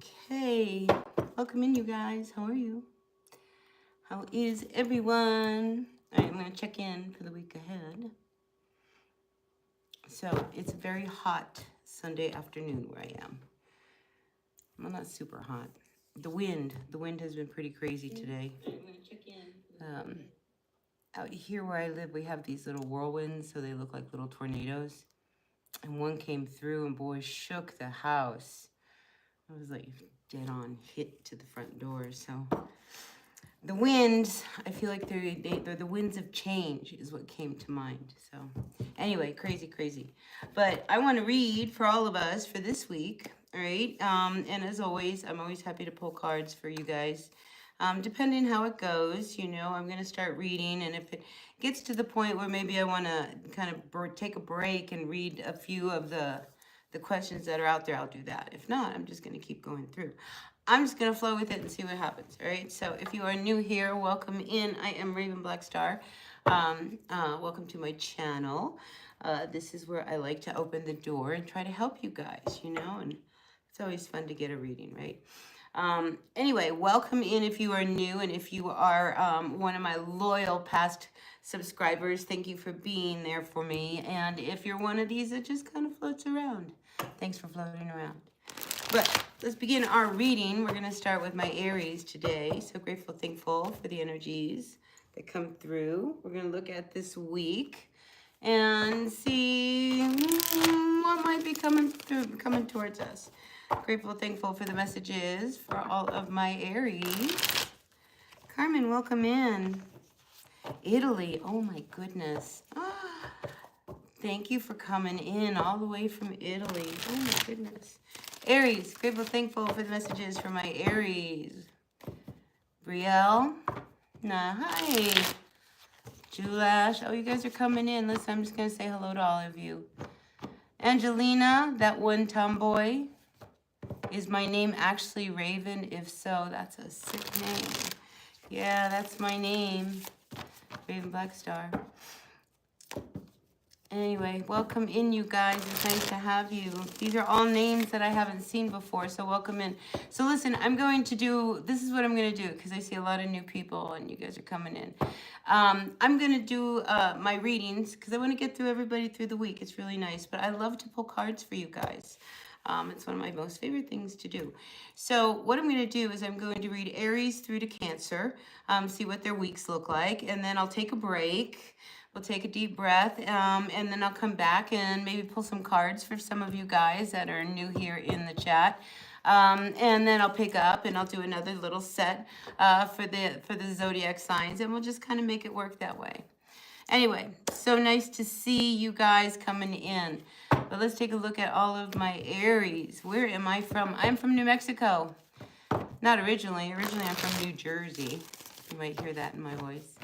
Okay, welcome in, you guys. How are you? How is everyone? All right, I'm going to check in for the week ahead. So it's very hot Sunday afternoon where I am. Well, not super hot. The wind has been pretty crazy today. I'm going to check in. Out here where I live, we have these little whirlwinds, so they look like little tornadoes. And one came through and boy, shook the house. I was like dead on hit to the front door. So the winds, I feel like they're the winds of change is what came to mind. So anyway, crazy. But I want to read for all of us for this week. All right. And as always, I'm always happy to pull cards for you guys. Depending how it goes, I'm going to start reading. And if it gets to the point where maybe I want to kind of take a break and read a few of the questions that are out there, I'll do that. If not, I'm just going to keep going through. I'm just going to flow with it and see what happens, all right? So if you are new here, welcome in. I am Raven Black Star. Welcome to my channel. This is where I like to open the door and try to help you guys, and it's always fun to get a reading, right? Anyway, welcome in if you are new, and if you are one of my loyal past subscribers, thank you for being there for me. And if you're one of these that just kind of floats around, thanks for floating around. But let's begin our reading. We're going to start with my Aries today. So grateful, thankful for the energies that come through. We're going to look at this week and see what might be coming towards us. Grateful, thankful for the messages for all of my Aries. Carmen, welcome in. Italy, oh my goodness. Thank you for coming in all the way from Italy. Oh my goodness. Aries, grateful, thankful for the messages for my Aries. Brielle, hi. Julash, oh, you guys are coming in. Listen, I'm just going to say hello to all of you. Angelina, that one tomboy. Is my name actually Raven? If so, that's a sick name. Yeah, that's my name. Raven Black Star. Anyway, welcome in, you guys. It's nice to have you. These are all names that I haven't seen before, so welcome in. So listen, this is what I'm going to do, because I see a lot of new people, and you guys are coming in. I'm going to do my readings, because I want to get through everybody through the week. It's really nice, but I love to pull cards for you guys. It's one of my most favorite things to do. So what I'm going to do is I'm going to read Aries through to Cancer, see what their weeks look like, and then I'll take a break. We'll take a deep breath, and then I'll come back and maybe pull some cards for some of you guys that are new here in the chat. And then I'll pick up and I'll do another little set for the zodiac signs, and we'll just kind of make it work that way. Anyway, so nice to see you guys coming in. But let's take a look at all of my Aries. Where am I from? I'm from New Mexico. Not originally. Originally, I'm from New Jersey. You might hear that in my voice.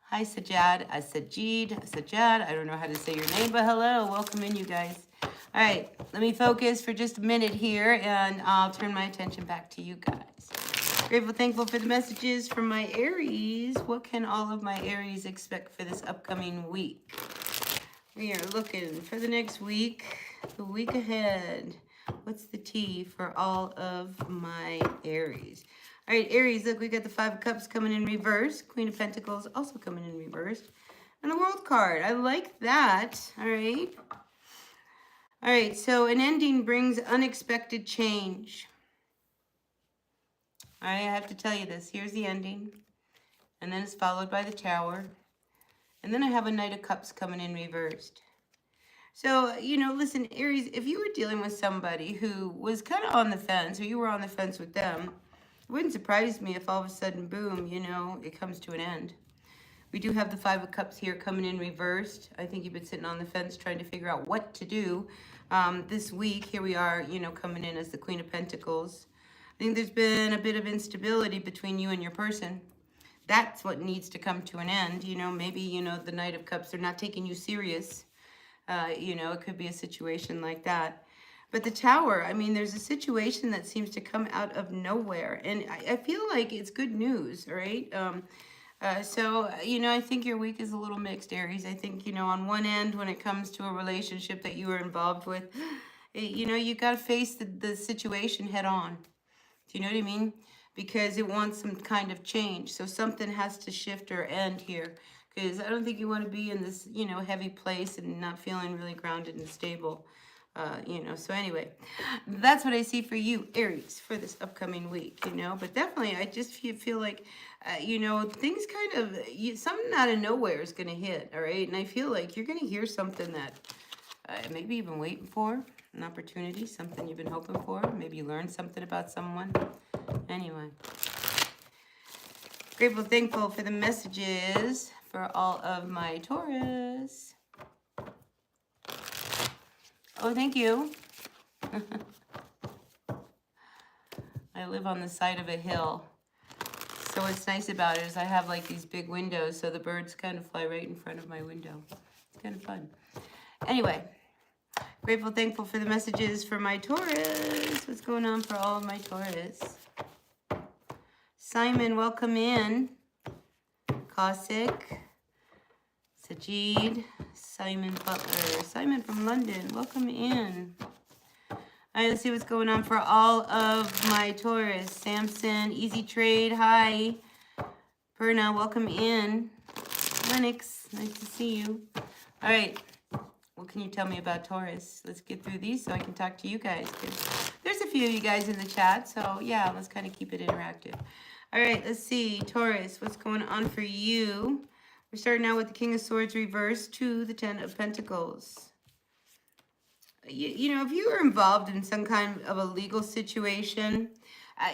Hi, Sajad. Sajad. I don't know how to say your name, but hello. Welcome in, you guys. All right, let me focus for just a minute here, and I'll turn my attention back to you guys. Grateful, thankful for the messages from my Aries. What can all of my Aries expect for this upcoming week? We are looking for the next week, the week ahead. What's the tea for all of my Aries? All right, Aries, look, we got the Five of Cups coming in reverse. Queen of Pentacles also coming in reverse. And the World card. I like that. All right. All right, so an ending brings unexpected change. All right, I have to tell you this. Here's the ending. And then it's followed by the Tower. And then I have a Knight of Cups coming in reversed. So, listen, Aries, if you were dealing with somebody who was kind of on the fence, or you were on the fence with them, it wouldn't surprise me if all of a sudden, boom, it comes to an end. We do have the Five of Cups here coming in reversed. I think you've been sitting on the fence trying to figure out what to do this week. Here we are, coming in as the Queen of Pentacles. I think there's been a bit of instability between you and your person. That's what needs to come to an end. Maybe, the Knight of Cups, they're not taking you serious. It could be a situation like that. But the Tower, I mean, there's a situation that seems to come out of nowhere. And I feel like it's good news, right? So, I think your week is a little mixed, Aries. I think, on one end, when it comes to a relationship that you were involved with, You know, you got to face the situation head on. Do you know what I mean? Because it wants some kind of change. So something has to shift or end here. Because I don't think you want to be in this, you know, heavy place and not feeling really grounded and stable. You know, so anyway, that's what I see for you, Aries, for this upcoming week, you know. But definitely, I just feel like, you know, things kind of, something out of nowhere is going to hit, all right? And I feel like you're going to hear something that maybe you've been waiting for, an opportunity, something you've been hoping for. Maybe you learned something about someone. Anyway. Grateful, thankful for the messages for all of my Taurus. Oh, thank you. I live on the side of a hill. So what's nice about it is I have like these big windows, so the birds kind of fly right in front of my window. It's kind of fun. Anyway, grateful, thankful for the messages for my Taurus. What's going on for all of my Taurus? Simon, welcome in. Cossack, Sajid, Simon Butler, Simon from London, welcome in. All right, let's see what's going on for all of my Taurus. Samson, Easy Trade, hi. Perna, welcome in. Lennox, nice to see you. All right, what can you tell me about Taurus? Let's get through these so I can talk to you guys. There's a few of you guys in the chat, so yeah, let's kind of keep it interactive. All right, let's see. Taurus, what's going on for you? We're starting out with the King of Swords reversed to the Ten of Pentacles. You know, if you are involved in some kind of a legal situation,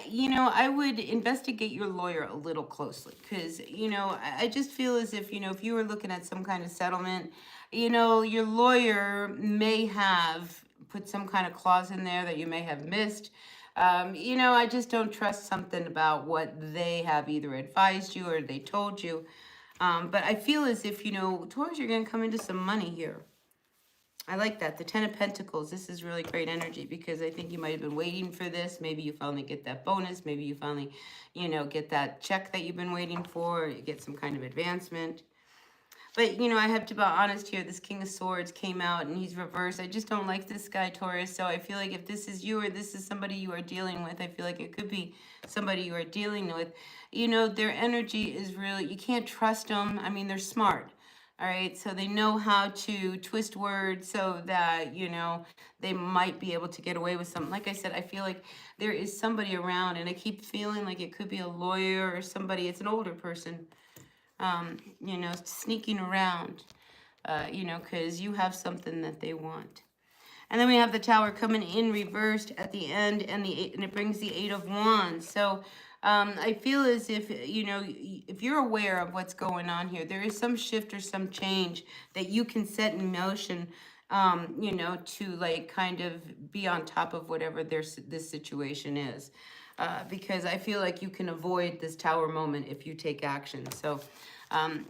you know, I would investigate your lawyer a little closely because, you know, I just feel as if, you know, if you were looking at some kind of settlement, you know, your lawyer may have put some kind of clause in there that you may have missed. You know, I just don't trust something about what they have either advised you or they told you. But I feel as if, you know, Taurus, you're going to come into some money here. I like that. The Ten of Pentacles, this is really great energy because I think you might have been waiting for this. Maybe you finally get that bonus. Maybe you finally, you know, get that check that you've been waiting for. You get some kind of advancement. But, you know, I have to be honest here. This King of Swords came out and he's reversed. I just don't like this guy, Taurus. So I feel like if this is you or this is somebody you are dealing with, I feel like it could be somebody you are dealing with. You know, their energy is really, you can't trust them. I mean, they're smart. All right, so they know how to twist words so that, you know, they might be able to get away with something. Like I said, I feel like there is somebody around, and I keep feeling like it could be a lawyer or somebody. It's an older person, you know, sneaking around, you know, because you have something that they want. And then we have the Tower coming in reversed at the end, and it brings the Eight of Wands. So I feel as if, you know, if you're aware of what's going on here, there is some shift or some change that you can set in motion, you know, to like kind of be on top of whatever this situation is. Because I feel like you can avoid this Tower moment if you take action. So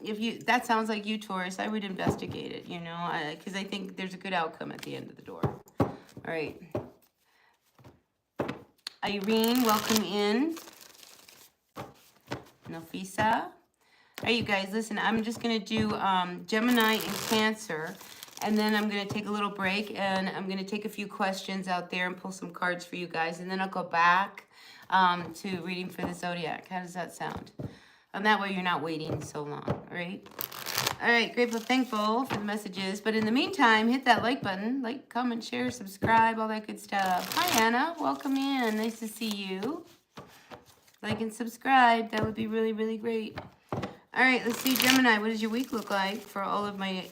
if that sounds like you, Taurus, I would investigate it, you know, because I think there's a good outcome at the end of the door. All right. Irene, welcome in. Nafisa. All right, you guys, listen, I'm just going to do Gemini and Cancer, and then I'm going to take a little break, and I'm going to take a few questions out there and pull some cards for you guys, and then I'll go back to reading for the zodiac. How does that sound? And that way you're not waiting so long, all right? All right, grateful, thankful for the messages. But in the meantime, hit that like button. Like, comment, share, subscribe, all that good stuff. Hi, Anna. Welcome in. Nice to see you. Like and subscribe. That would be really, really great. All right, let's see, Gemini. What does your week look like for all of my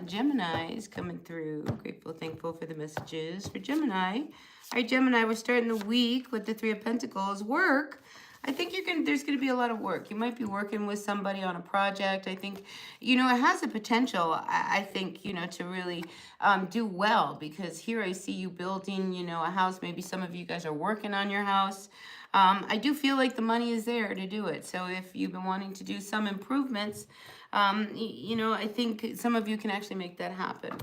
Geminis coming through? Grateful, thankful for the messages for Gemini. All right, Gemini, we're starting the week with the Three of Pentacles. Work. I think there's going to be a lot of work. You might be working with somebody on a project. I think, you know, it has the potential, I think, you know, to really do well, because here I see you building, you know, a house. Maybe some of you guys are working on your house. I do feel like the money is there to do it. So if you've been wanting to do some improvements, you know, I think some of you can actually make that happen.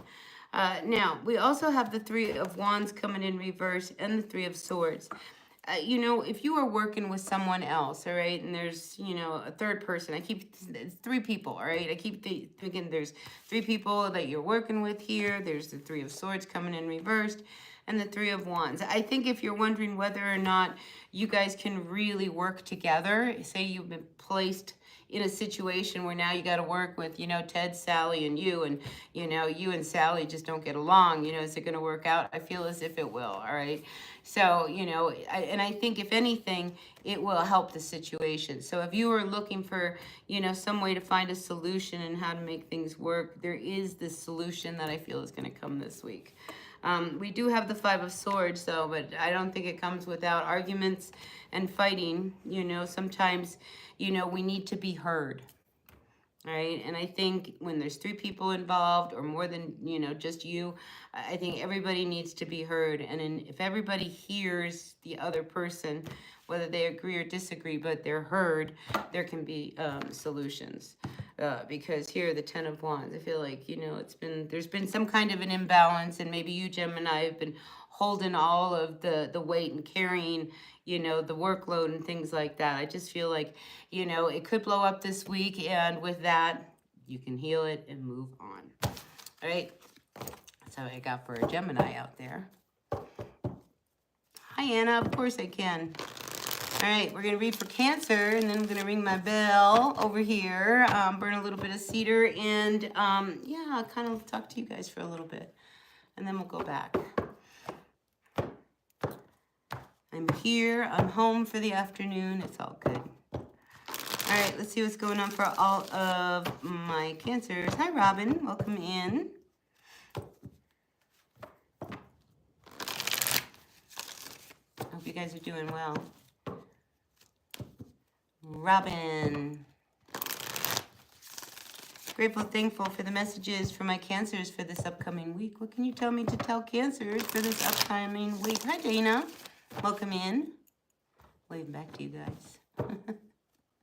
Now, we also have the Three of Wands coming in reverse and the Three of Swords. You know, if you are working with someone else, all right, and there's, you know, a third person, it's three people, all right? I keep thinking there's three people that you're working with here. There's the Three of Swords coming in reversed. and the Three of Wands. I think if you're wondering whether or not you guys can really work together, say you've been placed in a situation where now you got to work with, you know, Ted, Sally, and you know, you and Sally just don't get along, you know, is it going to work out? I feel as if it will, all right? So, you know, I think if anything, it will help the situation. So if you are looking for, you know, some way to find a solution and how to make things work, there is this solution that I feel is going to come this week. We do have the Five of Swords, though, but I don't think it comes without arguments and fighting. You know, sometimes, you know, we need to be heard, right? And I think when there's three people involved or more than, you know, just you, I think everybody needs to be heard. And if everybody hears the other person, whether they agree or disagree, but they're heard, there can be solutions. Because here, the Ten of Wands, I feel like, you know, there's been some kind of an imbalance, and maybe you, Gemini, have been holding all of the weight and carrying, you know, the workload and things like that. I just feel like, you know, it could blow up this week, and with that, you can heal it and move on. All right, that's what I got for a Gemini out there. Hi, Anna. Of course I can. All right, we're going to read for Cancer, and then I'm going to ring my bell over here, burn a little bit of cedar, and, yeah, I'll kind of talk to you guys for a little bit, and then we'll go back. I'm here. I'm home for the afternoon. It's all good. All right, let's see what's going on for all of my Cancers. Hi, Robin. Welcome in. Hope you guys are doing well. Robin. Grateful, thankful for the messages for my Cancers for this upcoming week. What can you tell me to tell Cancers for this upcoming week? Hi, Dana. Welcome in. Waving back to you guys.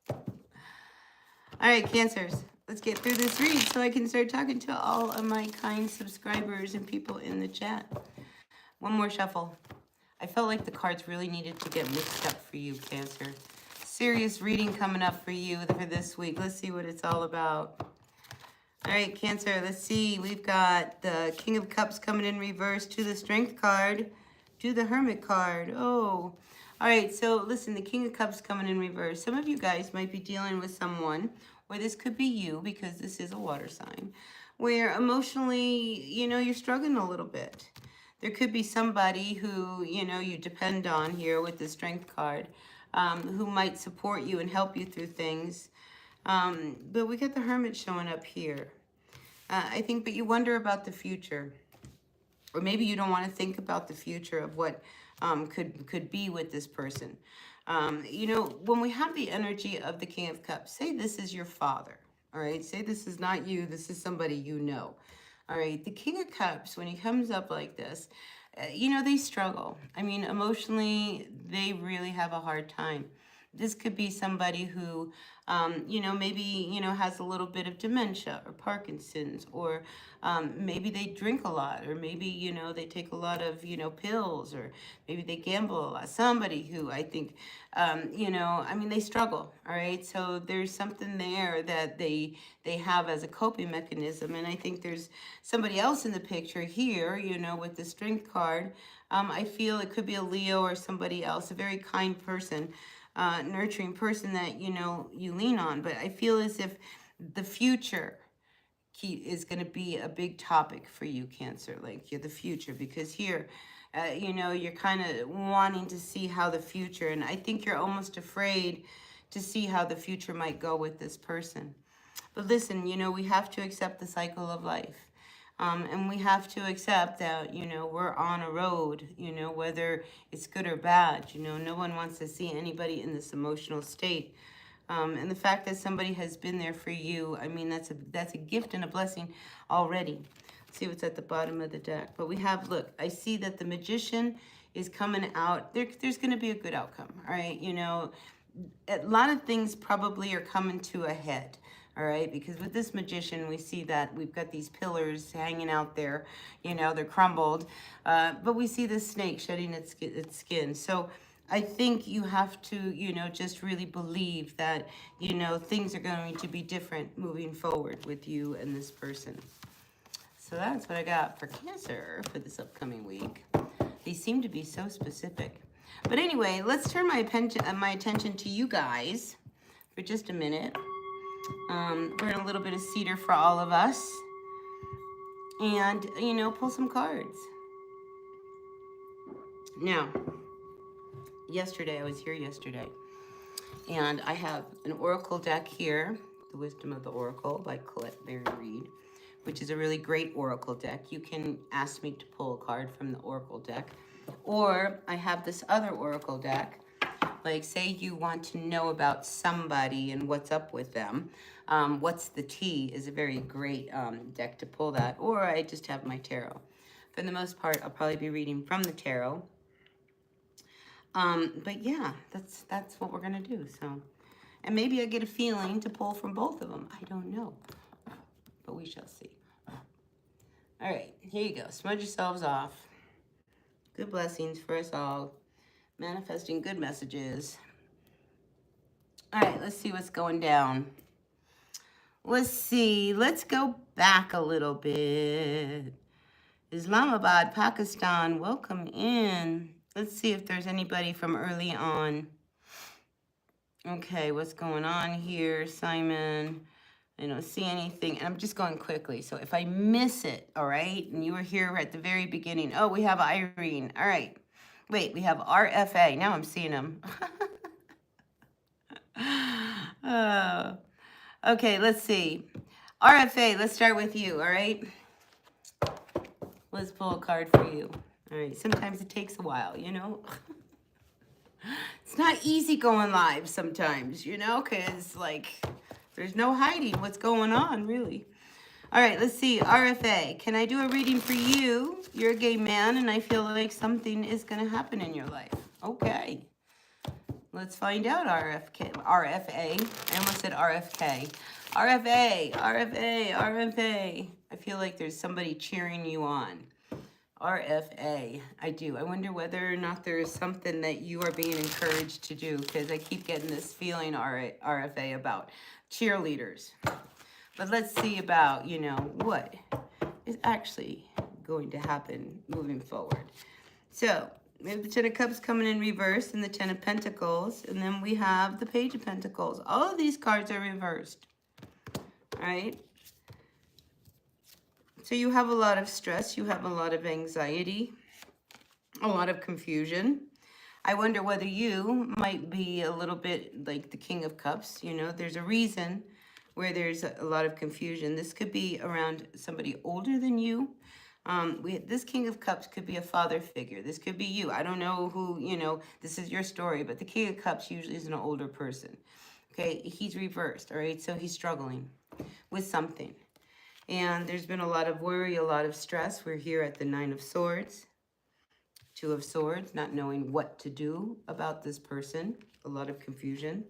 All right, Cancers. Let's get through this read so I can start talking to all of my kind subscribers and people in the chat. One more shuffle. I felt like the cards really needed to get mixed up for you, Cancer. Serious reading coming up for you for this week. Let's see what it's all about. All right, Cancer, let's see. We've got the King of Cups coming in reverse to the Strength card, to the Hermit card. Oh, all right. So listen, the King of Cups coming in reverse. Some of you guys might be dealing with someone, or this could be you because this is a water sign, where emotionally, you know, you're struggling a little bit. There could be somebody who, you know, you depend on here with the Strength card. Who might support you and help you through things. But we got the Hermit showing up here. I think, but you wonder about the future. Or maybe you don't want to think about the future of what could be with this person. You know, when we have the energy of the King of Cups, say this is your father. All right, say this is not you, this is somebody you know. All right, the King of Cups, when he comes up like this, you know, they struggle. I mean, emotionally, they really have a hard time. This could be somebody who, you know, maybe, you know, has a little bit of dementia or Parkinson's, or maybe they drink a lot, or maybe, you know, they take a lot of, you know, pills, or maybe they gamble a lot. Somebody who I think, you know, I mean, they struggle, all right? So there's something there that they have as a coping mechanism. And I think there's somebody else in the picture here, you know, with the Strength card. I feel it could be a Leo or somebody else, a very kind person, nurturing person that, you know, you lean on. But I feel as if the future is going to be a big topic for you, Cancer, like the future, because here, you know, you're kind of wanting to see how the future, and I think you're almost afraid to see how the future might go with this person. But listen, you know, we have to accept the cycle of life. And we have to accept that, you know, we're on a road, you know, whether it's good or bad. You know, no one wants to see anybody in this emotional state. And the fact that somebody has been there for you, I mean, that's a gift and a blessing already. Let's see what's at the bottom of the deck. But we have, look, I see that the Magician is coming out. There's going to be a good outcome, all right? You know, a lot of things probably are coming to a head. All right, because with this Magician, we see that we've got these pillars hanging out there, you know, they're crumbled, but we see this snake shedding its skin. So I think you have to, you know, just really believe that, you know, things are going to be different moving forward with you and this person. So that's what I got for Cancer for this upcoming week. They seem to be so specific. But anyway, let's turn my attention to you guys for just a minute. Burn a little bit of cedar for all of us. And, you know, pull some cards. Now, I was here yesterday. And I have an oracle deck here, The Wisdom of the Oracle by Colette Berry Reed, which is a really great oracle deck. You can ask me to pull a card from the oracle deck. Or I have this other oracle deck. Like, say you want to know about somebody and what's up with them. What's the Tea is a very great deck to pull that. Or I just have my tarot. For the most part, I'll probably be reading from the tarot. But yeah, that's what we're gonna do. So, and maybe I get a feeling to pull from both of them. I don't know, but we shall see. All right, here you go. Smudge yourselves off. Good blessings for us all. Manifesting good messages. All right, let's see what's going down. Let's see. Let's go back a little bit. Islamabad, Pakistan, welcome in. Let's see if there's anybody from early on. Okay, what's going on here, Simon? I don't see anything. And I'm just going quickly. So if I miss it, all right, and you were here at the very beginning. Oh, we have Irene. All right. Wait, we have RFA. Now I'm seeing them. Oh. Okay, let's see. RFA, let's start with you, all right? Let's pull a card for you. All right, sometimes it takes a while, you know? It's not easy going live sometimes, you know, because, like, there's no hiding what's going on, really. All right, let's see. RFA, can I do a reading for you? You're a gay man, and I feel like something is going to happen in your life. Okay. Let's find out, RFA. I almost said RFK. RFA. I feel like there's somebody cheering you on. RFA. I do. I wonder whether or not there is something that you are being encouraged to do, because I keep getting this feeling, RFA, about cheerleaders. But let's see about, you know, what is actually going to happen moving forward. So, we have the Ten of Cups coming in reverse and the Ten of Pentacles. And then we have the Page of Pentacles. All of these cards are reversed. All right? So you have a lot of stress. You have a lot of anxiety. A lot of confusion. I wonder whether you might be a little bit like the King of Cups. You know, there's a reason where there's a lot of confusion. This could be around somebody older than you. This King of Cups could be a father figure. This could be you. I don't know who, you know, this is your story, but the King of Cups usually is an older person. Okay, he's reversed, all right? So he's struggling with something. And there's been a lot of worry, a lot of stress. We're here at the Nine of Swords, Two of Swords, not knowing what to do about this person. A lot of confusion.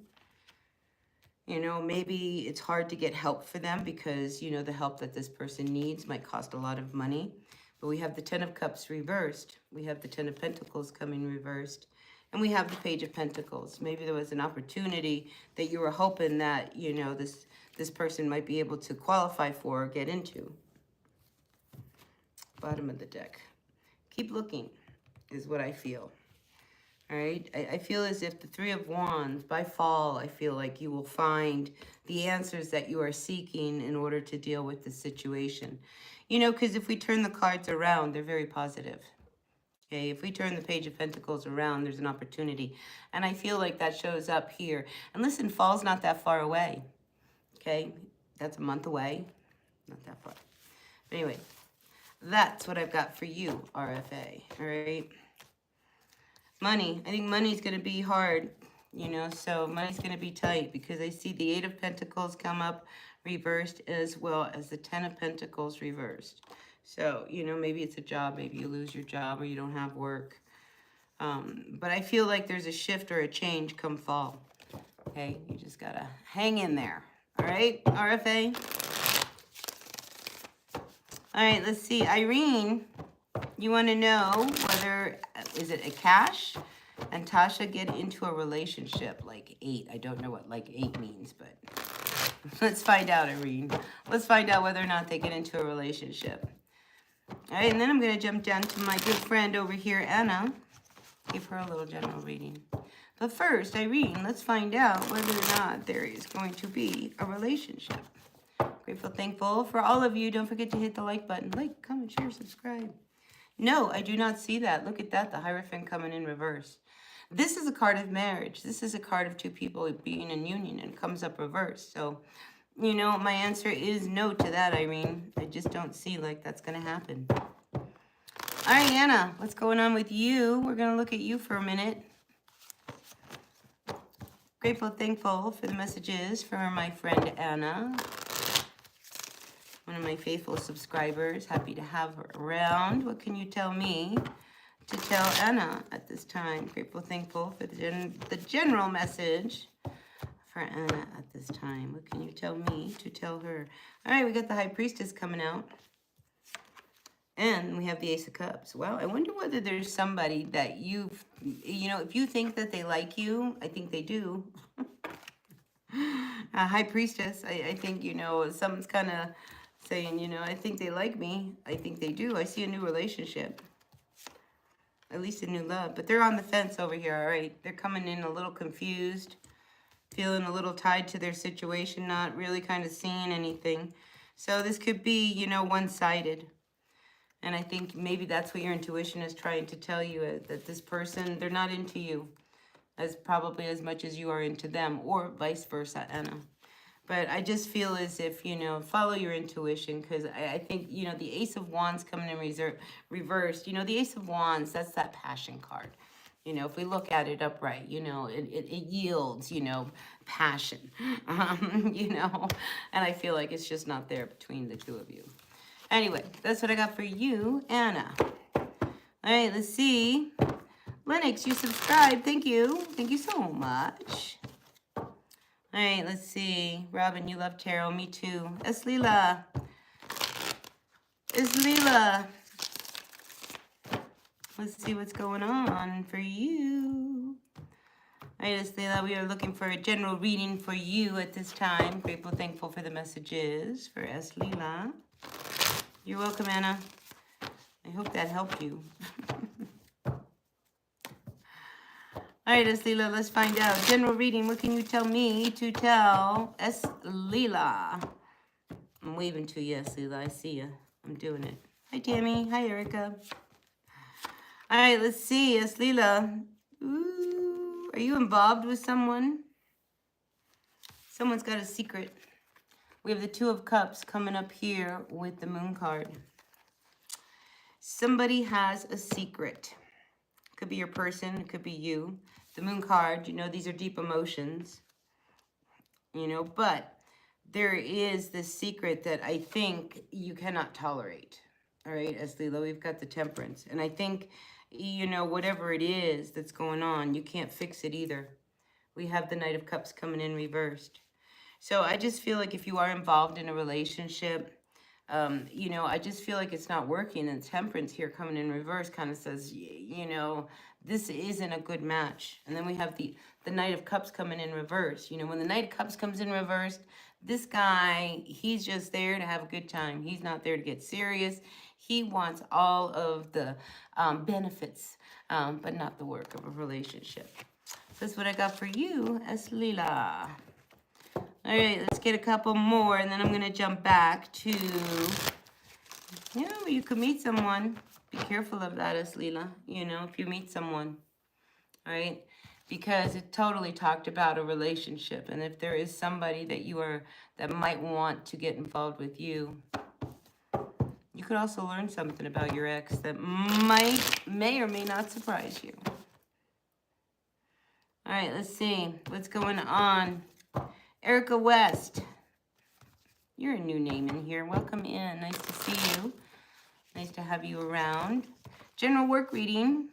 You know, maybe it's hard to get help for them because, you know, the help that this person needs might cost a lot of money. But we have the Ten of Cups reversed. We have the Ten of Pentacles coming reversed. And we have the Page of Pentacles. Maybe there was an opportunity that you were hoping that, you know, this person might be able to qualify for or get into. Bottom of the deck. Keep looking is what I feel. All right, I feel as if the Three of Wands, by fall, I feel like you will find the answers that you are seeking in order to deal with the situation. You know, because if we turn the cards around, they're very positive. Okay, if we turn the Page of Pentacles around, there's an opportunity. And I feel like that shows up here. And listen, fall's not that far away. Okay, that's a month away. Not that far. But anyway, that's what I've got for you, RFA. All right. Money. I think money's going to be hard, you know, so money's going to be tight because I see the Eight of Pentacles come up reversed as well as the Ten of Pentacles reversed. So, you know, maybe it's a job, maybe you lose your job or you don't have work. But I feel like there's a shift or a change come fall. Okay, you just got to hang in there. All right, RFA. All right, let's see. Irene, you want to know whether, is it a cash and Tasha get into a relationship? Like 8. I don't know what like 8 means, but let's find out, Irene. Let's find out whether or not they get into a relationship. All right, and then I'm going to jump down to my good friend over here, Anna. Give her a little general reading. But first, Irene, let's find out whether or not there is going to be a relationship. Grateful, thankful for all of you. Don't forget to hit the like button. Like, comment, share, subscribe. No, I do not see that. Look at that, the Hierophant coming in reverse. This is a card of marriage. This is a card of two people being in union, and it comes up reverse. So, you know, my answer is no to that, Irene. I just don't see like that's going to happen. All right, Anna, what's going on with you? We're going to look at you for a minute. Grateful, thankful for the messages from my friend Anna. One of my faithful subscribers. Happy to have her around. What can you tell me to tell Anna at this time? Grateful, thankful for the general message for Anna at this time. What can you tell me to tell her? All right, we got the High Priestess coming out. And we have the Ace of Cups. Well, I wonder whether there's somebody that you know, if you think that they like you, I think they do. High Priestess, I think, you know, someone's kind of saying, you know, I think they like me. I think they do. I see a new relationship. At least a new love. But they're on the fence over here, all right? They're coming in a little confused, feeling a little tied to their situation, not really kind of seeing anything. So this could be, you know, one-sided. And I think maybe that's what your intuition is trying to tell you, that this person, they're not into you as probably as much as you are into them, or vice versa, Anna. But I just feel as if, you know, follow your intuition, because I think, you know, the Ace of Wands coming in reversed. You know, the Ace of Wands, that's that passion card. You know, if we look at it upright, you know, it yields, you know, passion, you know. And I feel like it's just not there between the two of you. Anyway, that's what I got for you, Anna. All right, let's see. Lennox, you subscribed. Thank you. Thank you so much. All right, let's see. Robin, you love tarot. Me too. Eslila. Eslila. Let's see what's going on for you. All right, Eslila, we are looking for a general reading for you at this time. Grateful, thankful for the messages for Eslila. You're welcome, Anna. I hope that helped you. All right, Eslila, let's find out. General reading, what can you tell me to tell Eslila? I'm waving to you, Eslila. I see you. I'm doing it. Hi, Tammy. Hi, Erica. All right, let's see, Eslila. Ooh, are you involved with someone? Someone's got a secret. We have the Two of Cups coming up here with the Moon card. Somebody has a secret. It could be your person. It could be you. The Moon card, you know, these are deep emotions. You know, but there is this secret that I think you cannot tolerate. All right, Eslila, we've got the Temperance. And I think, you know, whatever it is that's going on, you can't fix it either. We have the Knight of Cups coming in reversed. So I just feel like if you are involved in a relationship, you know, I just feel like it's not working. And Temperance here coming in reverse kind of says, you know, this isn't a good match. And then we have the Knight of Cups coming in reverse. You know, when the Knight of Cups comes in reverse, this guy, he's just there to have a good time. He's not there to get serious. He wants all of the benefits, but not the work of a relationship. So that's what I got for you, Eslila. All right, let's get a couple more, and then I'm going to jump back to, you know, you could meet someone. Be careful of that, Eslila, you know, if you meet someone, all right? Because it totally talked about a relationship, and if there is somebody that might want to get involved with you, you could also learn something about your ex that may or may not surprise you. All right, let's see what's going on. Erica West, you're a new name in here. Welcome in. Nice to see you. Nice to have you around. General work reading.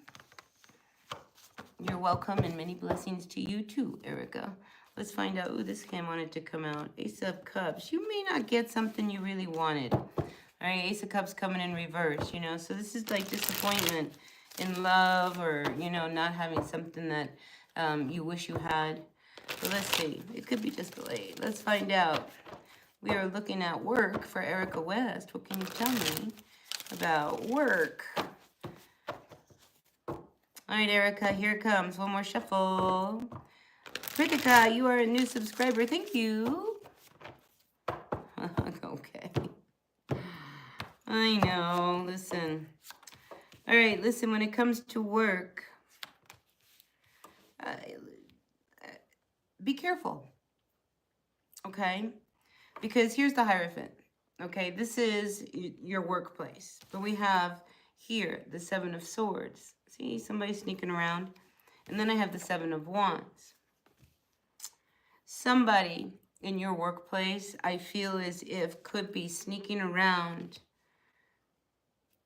You're welcome, and many blessings to you too, Erica. Let's find out. Ooh, this hand wanted to come out. Ace of Cups. You may not get something you really wanted. All right, Ace of Cups coming in reverse, you know. So this is like disappointment in love, or, you know, not having something that you wish you had. So let's see. It could be just delayed. Let's find out. We are looking at work for Erica West. What can you tell me about work. All right, Erica, here it comes. One more shuffle. Kritika, you are a new subscriber. Thank you. Okay. I know. Listen. All right, listen, when it comes to work, be careful. Okay? Because here's the Hierophant. Okay, this is your workplace. But we have here the Seven of Swords. See, somebody sneaking around. And then I have the Seven of Wands. Somebody in your workplace, I feel as if could be sneaking around,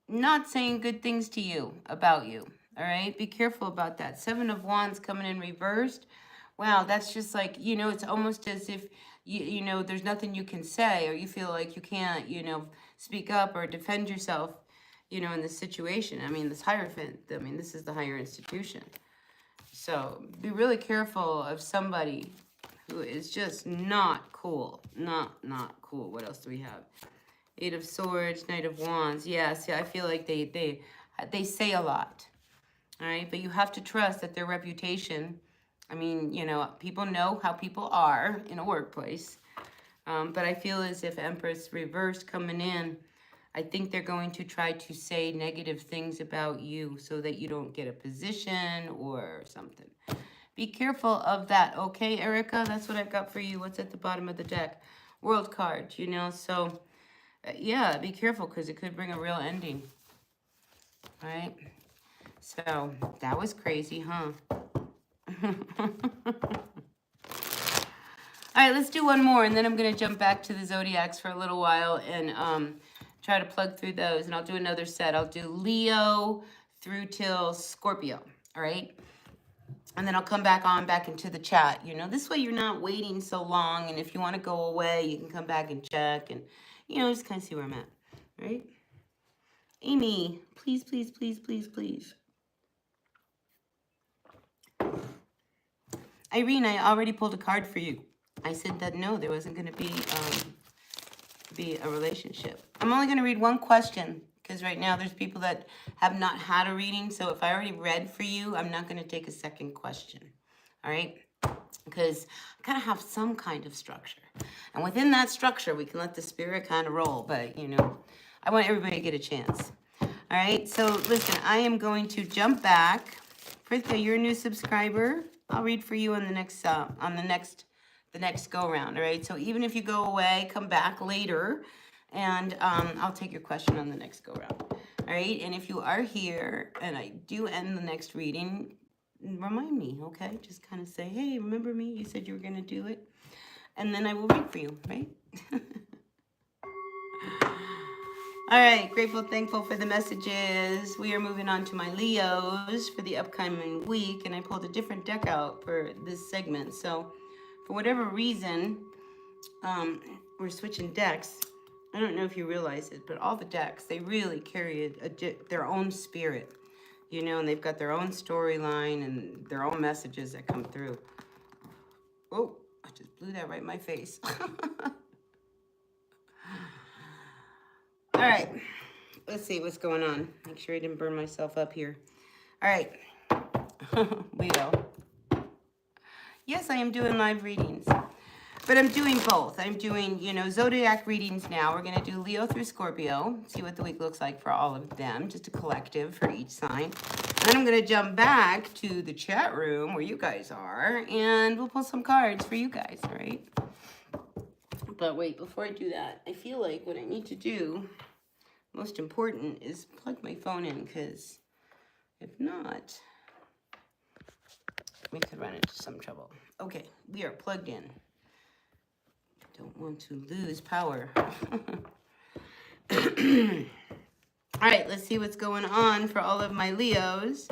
not saying good things to you, about you. All right, be careful about that. Seven of Wands coming in reversed. Wow, that's just like, you know, it's almost as if, you know, there's nothing you can say, or you feel like you can't, you know, speak up or defend yourself, you know, in this situation. I mean, this Hierophant, I mean, this is the higher institution. So be really careful of somebody who is just not cool. Not cool. What else do we have? Eight of Swords, Knight of Wands. Yes, yeah, I feel like they say a lot. All right, but you have to trust that their reputation, I mean, you know, people know how people are in a workplace. But I feel as if Empress reversed coming in, I think they're going to try to say negative things about you so that you don't get a position or something. Be careful of that, okay, Erica? That's what I've got for you. What's at the bottom of the deck? World card, you know, so yeah, be careful because it could bring a real ending. All right? So that was crazy, huh? All right, let's do one more, and then I'm going to jump back to the zodiacs for a little while and try to plug through those, and I'll do another set. I'll do Leo through till Scorpio, all right? And then I'll come back into the chat. You know, this way you're not waiting so long, and if you want to go away, you can come back and check, and, you know, just kind of see where I'm at, right? Amy, please, please, please, please, please. Irene, I already pulled a card for you. I said that no, there wasn't going to be a relationship. I'm only going to read one question because right now there's people that have not had a reading. So if I already read for you, I'm not going to take a second question. All right? Because I gotta have some kind of structure. And within that structure, we can let the spirit kind of roll. But, you know, I want everybody to get a chance. All right? So listen, I am going to jump back. Pritka, you're a new subscriber. I'll read for you on the next the next go round. All right. So even if you go away, come back later, and I'll take your question on the next go round. All right. And if you are here and I do end the next reading, remind me. Okay. Just kind of say, hey, remember me? You said you were gonna do it, and then I will read for you. Right. All right, grateful, thankful for the messages. We are moving on to my Leos for the upcoming week, and I pulled a different deck out for this segment. So for whatever reason, we're switching decks. I don't know if you realize it, but all the decks, they really carry their own spirit, you know, and they've got their own storyline and their own messages that come through. Oh, I just blew that right in my face. All right, let's see what's going on. Make sure I didn't burn myself up here. All right, Leo. Yes, I am doing live readings, but I'm doing both. I'm doing, you know, zodiac readings now. We're going to do Leo through Scorpio, see what the week looks like for all of them, just a collective for each sign. And then I'm going to jump back to the chat room where you guys are, and we'll pull some cards for you guys, all right? But wait, before I do that, I feel like what I need to do, most important, is plug my phone in, because if not, we could run into some trouble. Okay, we are plugged in. Don't want to lose power. All right, let's see what's going on for all of my Leos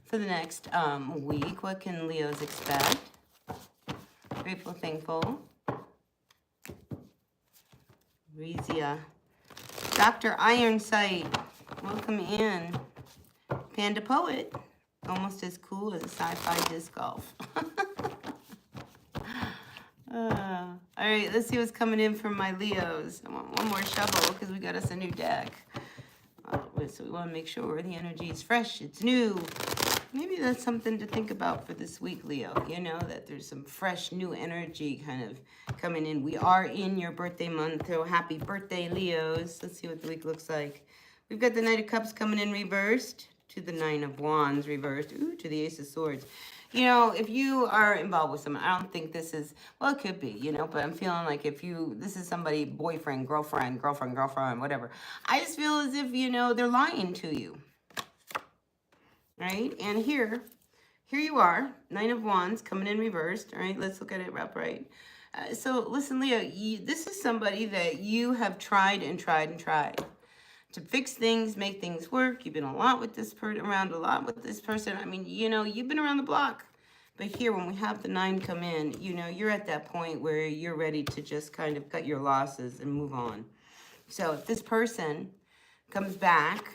for the next week. What can Leos expect? Grateful, thankful. Rizia. Dr. Ironside, welcome in. Panda Poet, almost as cool as a sci-fi disc golf. All right, let's see what's coming in from my Leos. I want one more shovel because we got us a new deck. So we want to make sure the energy is fresh, it's new. Maybe that's something to think about for this week, Leo. You know, that there's some fresh, new energy kind of coming in. We are in your birthday month, so happy birthday, Leos. Let's see what the week looks like. We've got the Knight of Cups coming in reversed to the Nine of Wands reversed, ooh, to the Ace of Swords. You know, if you are involved with someone, I don't think this is, well, it could be, you know, but I'm feeling like if this is somebody, boyfriend, girlfriend, whatever. I just feel as if, you know, they're lying to you. Right? And here you are, Nine of Wands coming in reversed. All right, let's look at it upright. So listen, Leo, this is somebody that you have tried and tried and tried to fix things, make things work. You've been around a lot with this person. I mean, you know, you've been around the block. But here, when we have the 9 come in, you know, you're at that point where you're ready to just kind of cut your losses and move on. So if this person comes back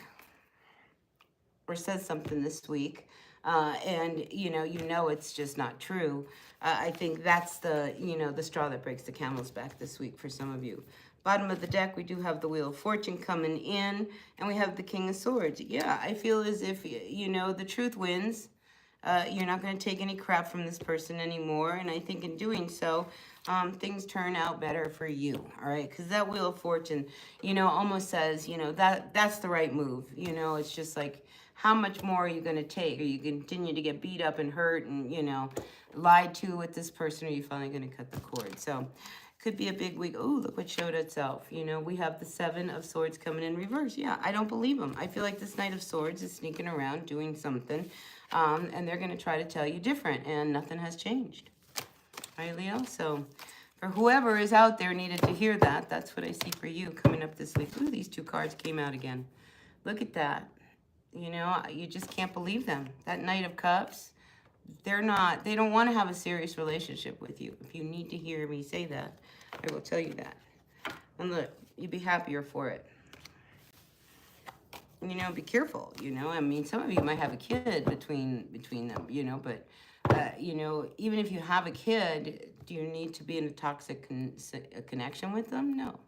or says something this week, and you know it's just not true, I think that's the straw that breaks the camel's back this week for some of you. Bottom of the deck, we do have the Wheel of Fortune coming in, and we have the King of Swords. Yeah, I feel as if, you know, the truth wins. You're not going to take any crap from this person anymore, and I think in doing so, things turn out better for you, all right? Because that Wheel of Fortune, you know, almost says, you know, that's the right move. You know, it's just like, how much more are you going to take? Are you continue to get beat up and hurt and, you know, lied to with this person, or are you finally going to cut the cord? So could be a big week. Oh, look what showed itself. You know, we have the 7 of Swords coming in reverse. Yeah, I don't believe them. I feel like this Knight of Swords is sneaking around doing something, and they're going to try to tell you different, and nothing has changed. All right, Leo? So for whoever is out there needed to hear that, that's what I see for you coming up this week. Ooh, these 2 cards came out again. Look at that. You know, you just can't believe them. That Knight of Cups, they don't want to have a serious relationship with you. If you need to hear me say that, I will tell you that. And look, you'd be happier for it. You know, be careful, you know. I mean, some of you might have a kid between them, you know, but, you know, even if you have a kid, do you need to be in a toxic connection with them? No.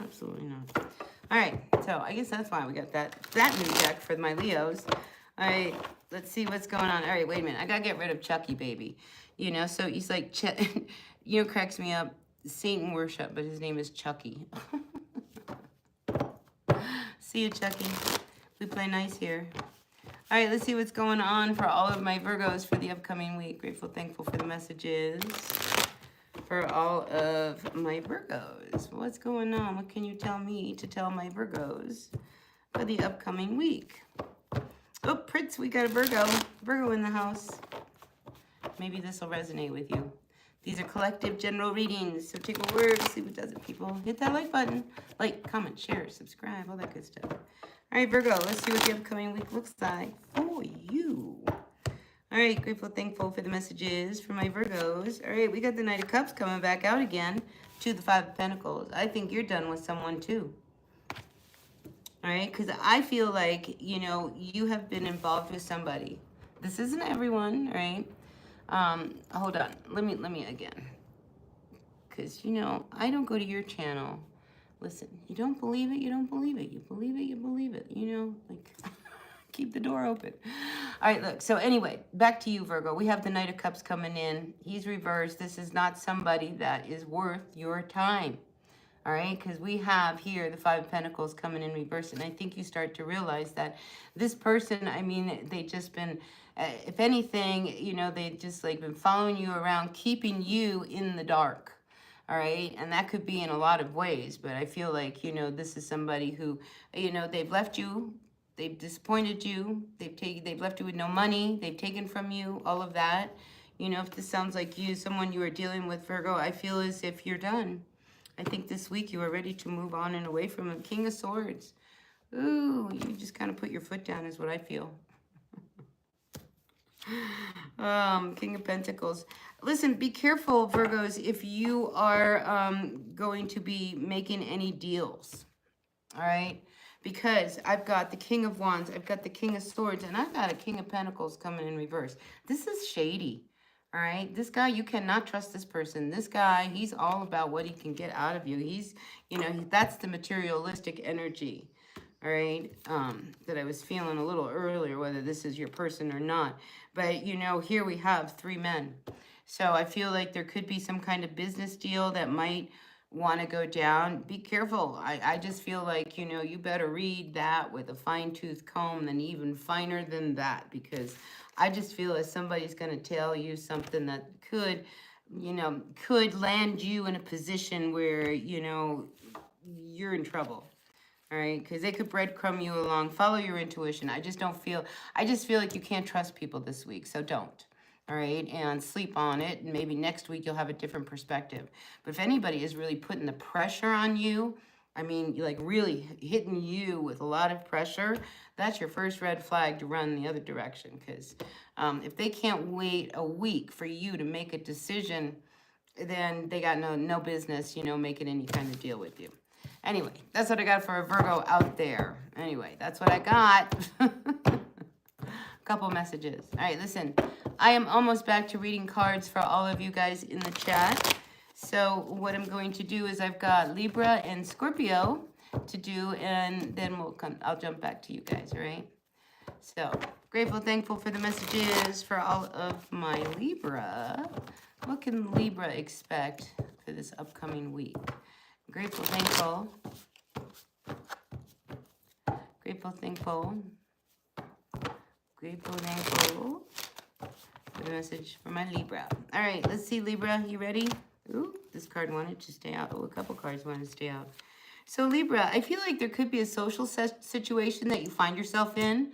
Absolutely not. All right, so I guess that's why we got that new deck for my Leos. All right, let's see what's going on. All right, wait a minute. I got to get rid of Chucky, baby. You know, so he's like, you know, cracks me up. Satan worship, but his name is Chucky. See you, Chucky. We play nice here. All right, let's see what's going on for all of my Virgos for the upcoming week. Grateful, thankful for the messages for all of my Virgos. What's going on? What can you tell me to tell my Virgos for the upcoming week? Oh, Prince, we got a Virgo in the house. Maybe this will resonate with you. These are collective general readings, so take a word, see what does it, people. Hit that like button. Like, comment, share, subscribe, all that good stuff. All right, Virgo, let's see what the upcoming week looks like for you. All right, grateful, thankful for the messages for my Virgos. All right, we got the Knight of Cups coming back out again to the 5 of Pentacles. I think you're done with someone too. All right, because I feel like, you know, you have been involved with somebody. This isn't everyone, right? Hold on. Let me again. Because, you know, I don't go to your channel. Listen, you don't believe it, you don't believe it. You believe it, you believe it. You know, like, keep the door open. All right, look. So anyway, back to you, Virgo. We have the Knight of Cups coming in. He's reversed. This is not somebody that is worth your time. All right, because we have here the 5 of Pentacles coming in reverse. And I think you start to realize that this person, I mean, they just been, if anything, you know, they just like been following you around, keeping you in the dark. All right, and that could be in a lot of ways. But I feel like, you know, this is somebody who, you know, they've left you. They've disappointed you. They've left you with no money. They've taken from you, all of that. You know, if this sounds like you, someone you are dealing with, Virgo, I feel as if you're done. I think this week you are ready to move on and away from him. King of Swords. Ooh, you just kind of put your foot down is what I feel. King of Pentacles. Listen, be careful, Virgos, if you are going to be making any deals. All right? Because I've got the King of Wands, I've got the King of Swords, and I've got a King of Pentacles coming in reverse. This is shady. All right, this guy, you cannot trust this person. This guy, he's all about what he can get out of you. He's, you know, that's the materialistic energy. all right, that I was feeling a little earlier, whether this is your person or not. But, you know, here we have 3 men. So I feel like there could be some kind of business deal that might want to go down. Be careful. I just feel like, you know, you better read that with a fine-tooth comb, and even finer than that, because I just feel as somebody's going to tell you something that could, you know, could land you in a position where, you know, you're in trouble. All right, because they could breadcrumb you along. Follow your intuition. I just feel like you can't trust people this week, so don't. All right, and sleep on it, and maybe next week you'll have a different perspective. But if anybody is really putting the pressure on you, I mean, like really hitting you with a lot of pressure, that's your first red flag to run the other direction. Because if they can't wait a week for you to make a decision, then they got no business, you know, making any kind of deal with you. Anyway, that's what I got for a Virgo out there. Anyway, that's what I got. Couple messages. All right, listen. I am almost back to reading cards for all of you guys in the chat. So what I'm going to do is I've got Libra and Scorpio to do, and then I'll jump back to you guys, all right? So, grateful, thankful for the messages for all of my Libra. What can Libra expect for this upcoming week? Grateful, thankful. Grateful, thankful. Grateful, thankful for the message for my Libra. All right, let's see, Libra. You ready? Ooh, this card wanted to stay out. Oh, a couple cards wanted to stay out. So, Libra, I feel like there could be a social situation that you find yourself in.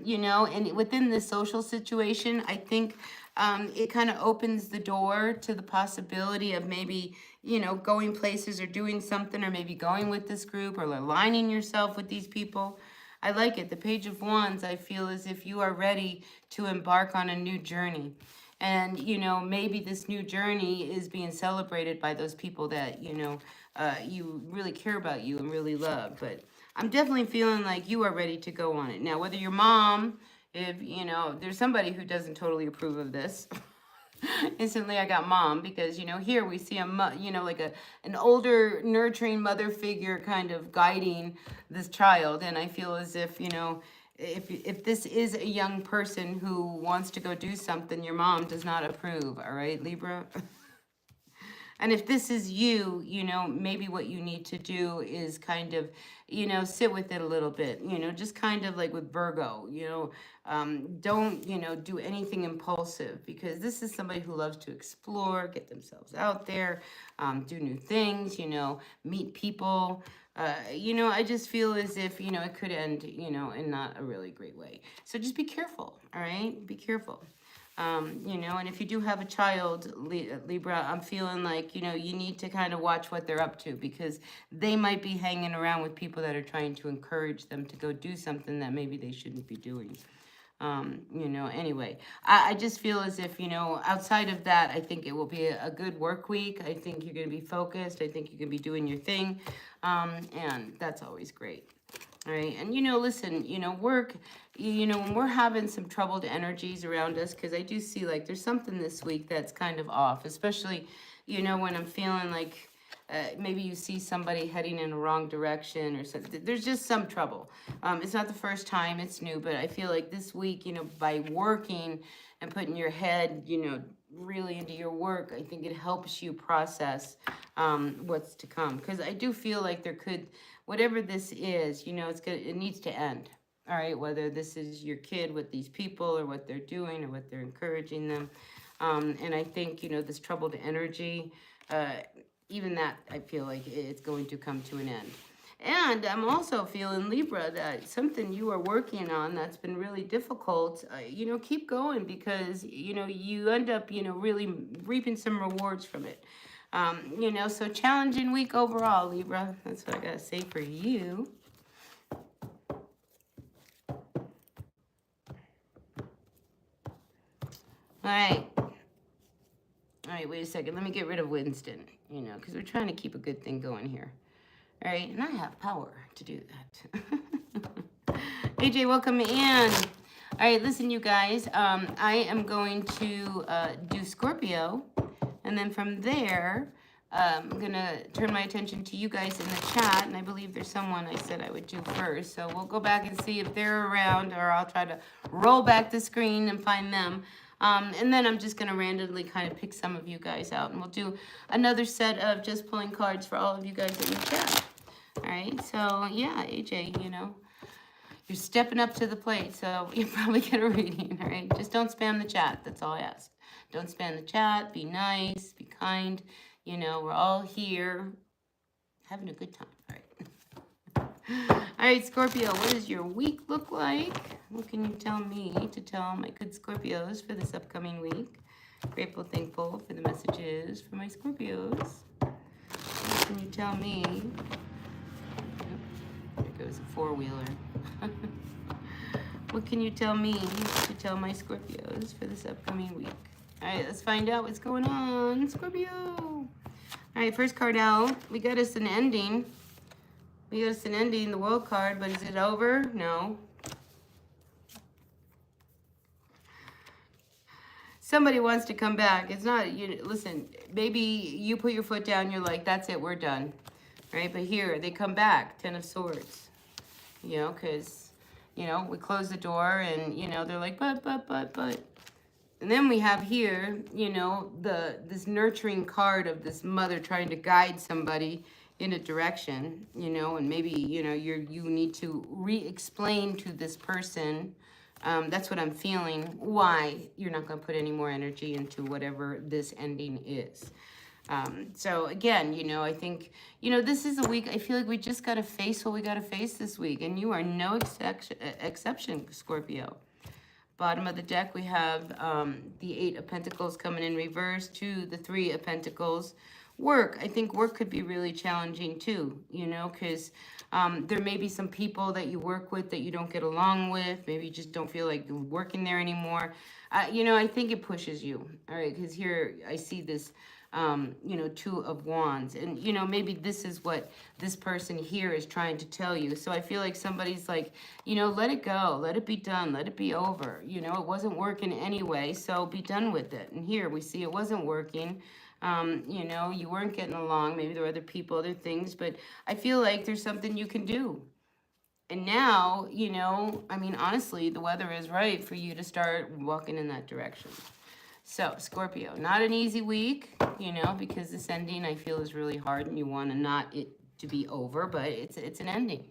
You know, and within this social situation, I think it kind of opens the door to the possibility of maybe, you know, going places or doing something, or maybe going with this group or aligning yourself with these people. I like it. The Page of Wands, I feel as if you are ready to embark on a new journey. And, you know, maybe this new journey is being celebrated by those people that, you know, you really care about you and really love. But I'm definitely feeling like you are ready to go on it. Now, whether your mom, if, you know, there's somebody who doesn't totally approve of this. Instantly I got mom, because, you know, here we see you know, like an older nurturing mother figure kind of guiding this child. And I feel as if, you know, if this is a young person who wants to go do something, your mom does not approve. All right, Libra? And if this is you, you know, maybe what you need to do is kind of, you know, sit with it a little bit, you know, just kind of like with Virgo, you know, don't, you know, do anything impulsive, because this is somebody who loves to explore, get themselves out there, do new things, you know, meet people. You know, I just feel as if, you know, it could end, you know, in not a really great way. So just be careful, all right? Be careful. You know, and if you do have a child, Libra, I'm feeling like, you know, you need to kind of watch what they're up to, because they might be hanging around with people that are trying to encourage them to go do something that maybe they shouldn't be doing. You know, anyway, I just feel as if, you know, outside of that, I think it will be a good work week. I think you're going to be focused. I think you're going to be doing your thing. And that's always great. All right. And, you know, listen, you know, work, you know, when we're having some troubled energies around us, because I do see like there's something this week that's kind of off, especially, you know, when I'm feeling like maybe you see somebody heading in the wrong direction or something. There's just some trouble. It's not the first time, it's new, but I feel like this week, you know, by working and putting your head, you know, really into your work, I think it helps you process what's to come. Because I do feel like there could, whatever this is, you know, it needs to end. All right, whether this is your kid with these people or what they're doing or what they're encouraging them. And I think, you know, this troubled energy, even that, I feel like it's going to come to an end. And I'm also feeling, Libra, that something you are working on that's been really difficult, you know, keep going, because, you know, you end up, you know, really reaping some rewards from it. You know, so challenging week overall, Libra. That's what I got to say for you. All right, wait a second. Let me get rid of Winston, you know, because we're trying to keep a good thing going here. All right, and I have power to do that. AJ, welcome in. All right, listen, you guys. I am going to do Scorpio, and then from there, I'm going to turn my attention to you guys in the chat, and I believe there's someone I said I would do first. So we'll go back and see if they're around, or I'll try to roll back the screen and find them. And then I'm just going to randomly kind of pick some of you guys out, and we'll do another set of just pulling cards for all of you guys in the chat. All right, so yeah, AJ, you know, you're stepping up to the plate, so you probably get a reading, all right? Just don't spam the chat, that's all I ask. Don't spam the chat, be nice, be kind. You know, we're all here having a good time, all right? All right, Scorpio, what does your week look like? What can you tell me to tell my good Scorpios for this upcoming week? Grateful, thankful for the messages for my Scorpios. What can you tell me? There goes a four-wheeler. What can you tell me to tell my Scorpios for this upcoming week? All right, let's find out what's going on, Scorpio. All right, first card out. We got us an ending. We got us an ending, the world card, but is it over? No. Somebody wants to come back. It's not, you listen, maybe you put your foot down, you're like, that's it, we're done. Right? But here, they come back, Ten of Swords. You know, because, you know, we close the door and, you know, they're like, but. And then we have here, you know, this nurturing card of this mother trying to guide somebody in a direction, you know, and maybe, you know, you need to re-explain to this person. That's what I'm feeling, why you're not going to put any more energy into whatever this ending is. So again, you know, I think, you know, this is a week, I feel like we just got to face what we got to face this week. And you are no exception, Scorpio. Bottom of the deck, we have the Eight of Pentacles coming in reverse to the Three of Pentacles. Work, I think work could be really challenging too, you know, because there may be some people that you work with that you don't get along with. Maybe you just don't feel like working there anymore. You know, I think it pushes you, all right, because here I see this, you know, Two of Wands. And, you know, maybe this is what this person here is trying to tell you. So I feel like somebody's like, you know, let it go. Let it be done. Let it be over. You know, it wasn't working anyway, so be done with it. And here we see it wasn't working. You know, you weren't getting along. Maybe there were other people, other things. But I feel like there's something you can do. And now, you know, I mean, honestly, the weather is right for you to start walking in that direction. So, Scorpio, not an easy week, you know, because this ending I feel is really hard and you want to not it to be over, but it's an ending.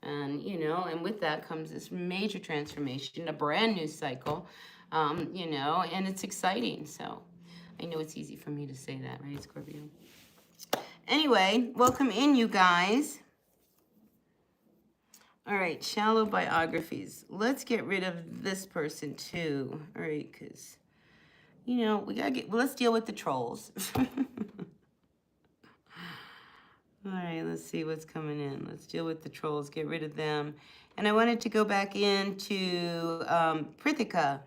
And, you know, and with that comes this major transformation, a brand new cycle, you know, and it's exciting. So, I know it's easy for me to say that, right, Scorpio? Anyway, welcome in, you guys. All right, shallow biographies. Let's get rid of this person, too. All right, because... you know, we gotta get, well, let's deal with the trolls. All right, let's see what's coming in. Let's deal with the trolls, get rid of them. And I wanted to go back into Prithika.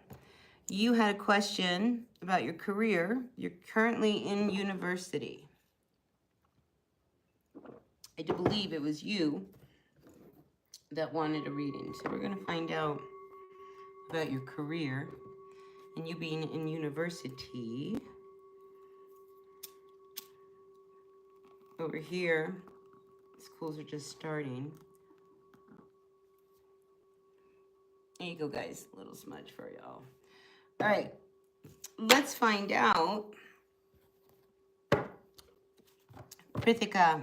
You had a question about your career. You're currently in university. I do believe it was you that wanted a reading. So we're going to find out about your career. And you being in university. Over here, schools are just starting. There you go, guys. A little smudge for y'all. All right, let's find out. Prithika,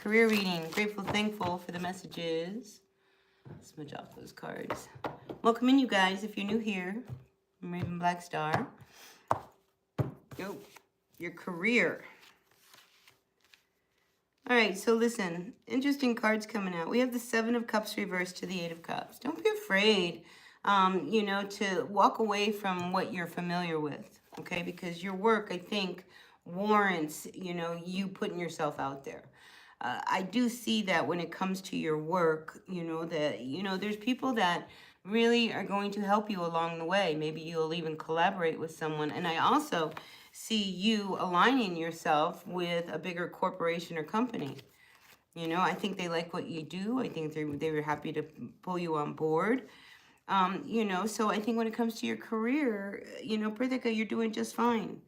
career reading. Grateful, thankful for the messages. Smudge off those cards. Welcome in, you guys, if you're new here. I'm Raven Black Star. Go. Your career. All right, so listen. Interesting cards coming out. We have the Seven of Cups reversed to the Eight of Cups. Don't be afraid, you know, to walk away from what you're familiar with, okay? Because your work, I think, warrants, you know, you putting yourself out there. I do see that when it comes to your work, you know, that, you know, there's people that really are going to help you along the way. Maybe you'll even collaborate with someone. And I also see you aligning yourself with a bigger corporation or company. You know, I think they like what you do. I think they were happy to pull you on board. You know, so I think when it comes to your career, you know, Prithika, you're doing just fine.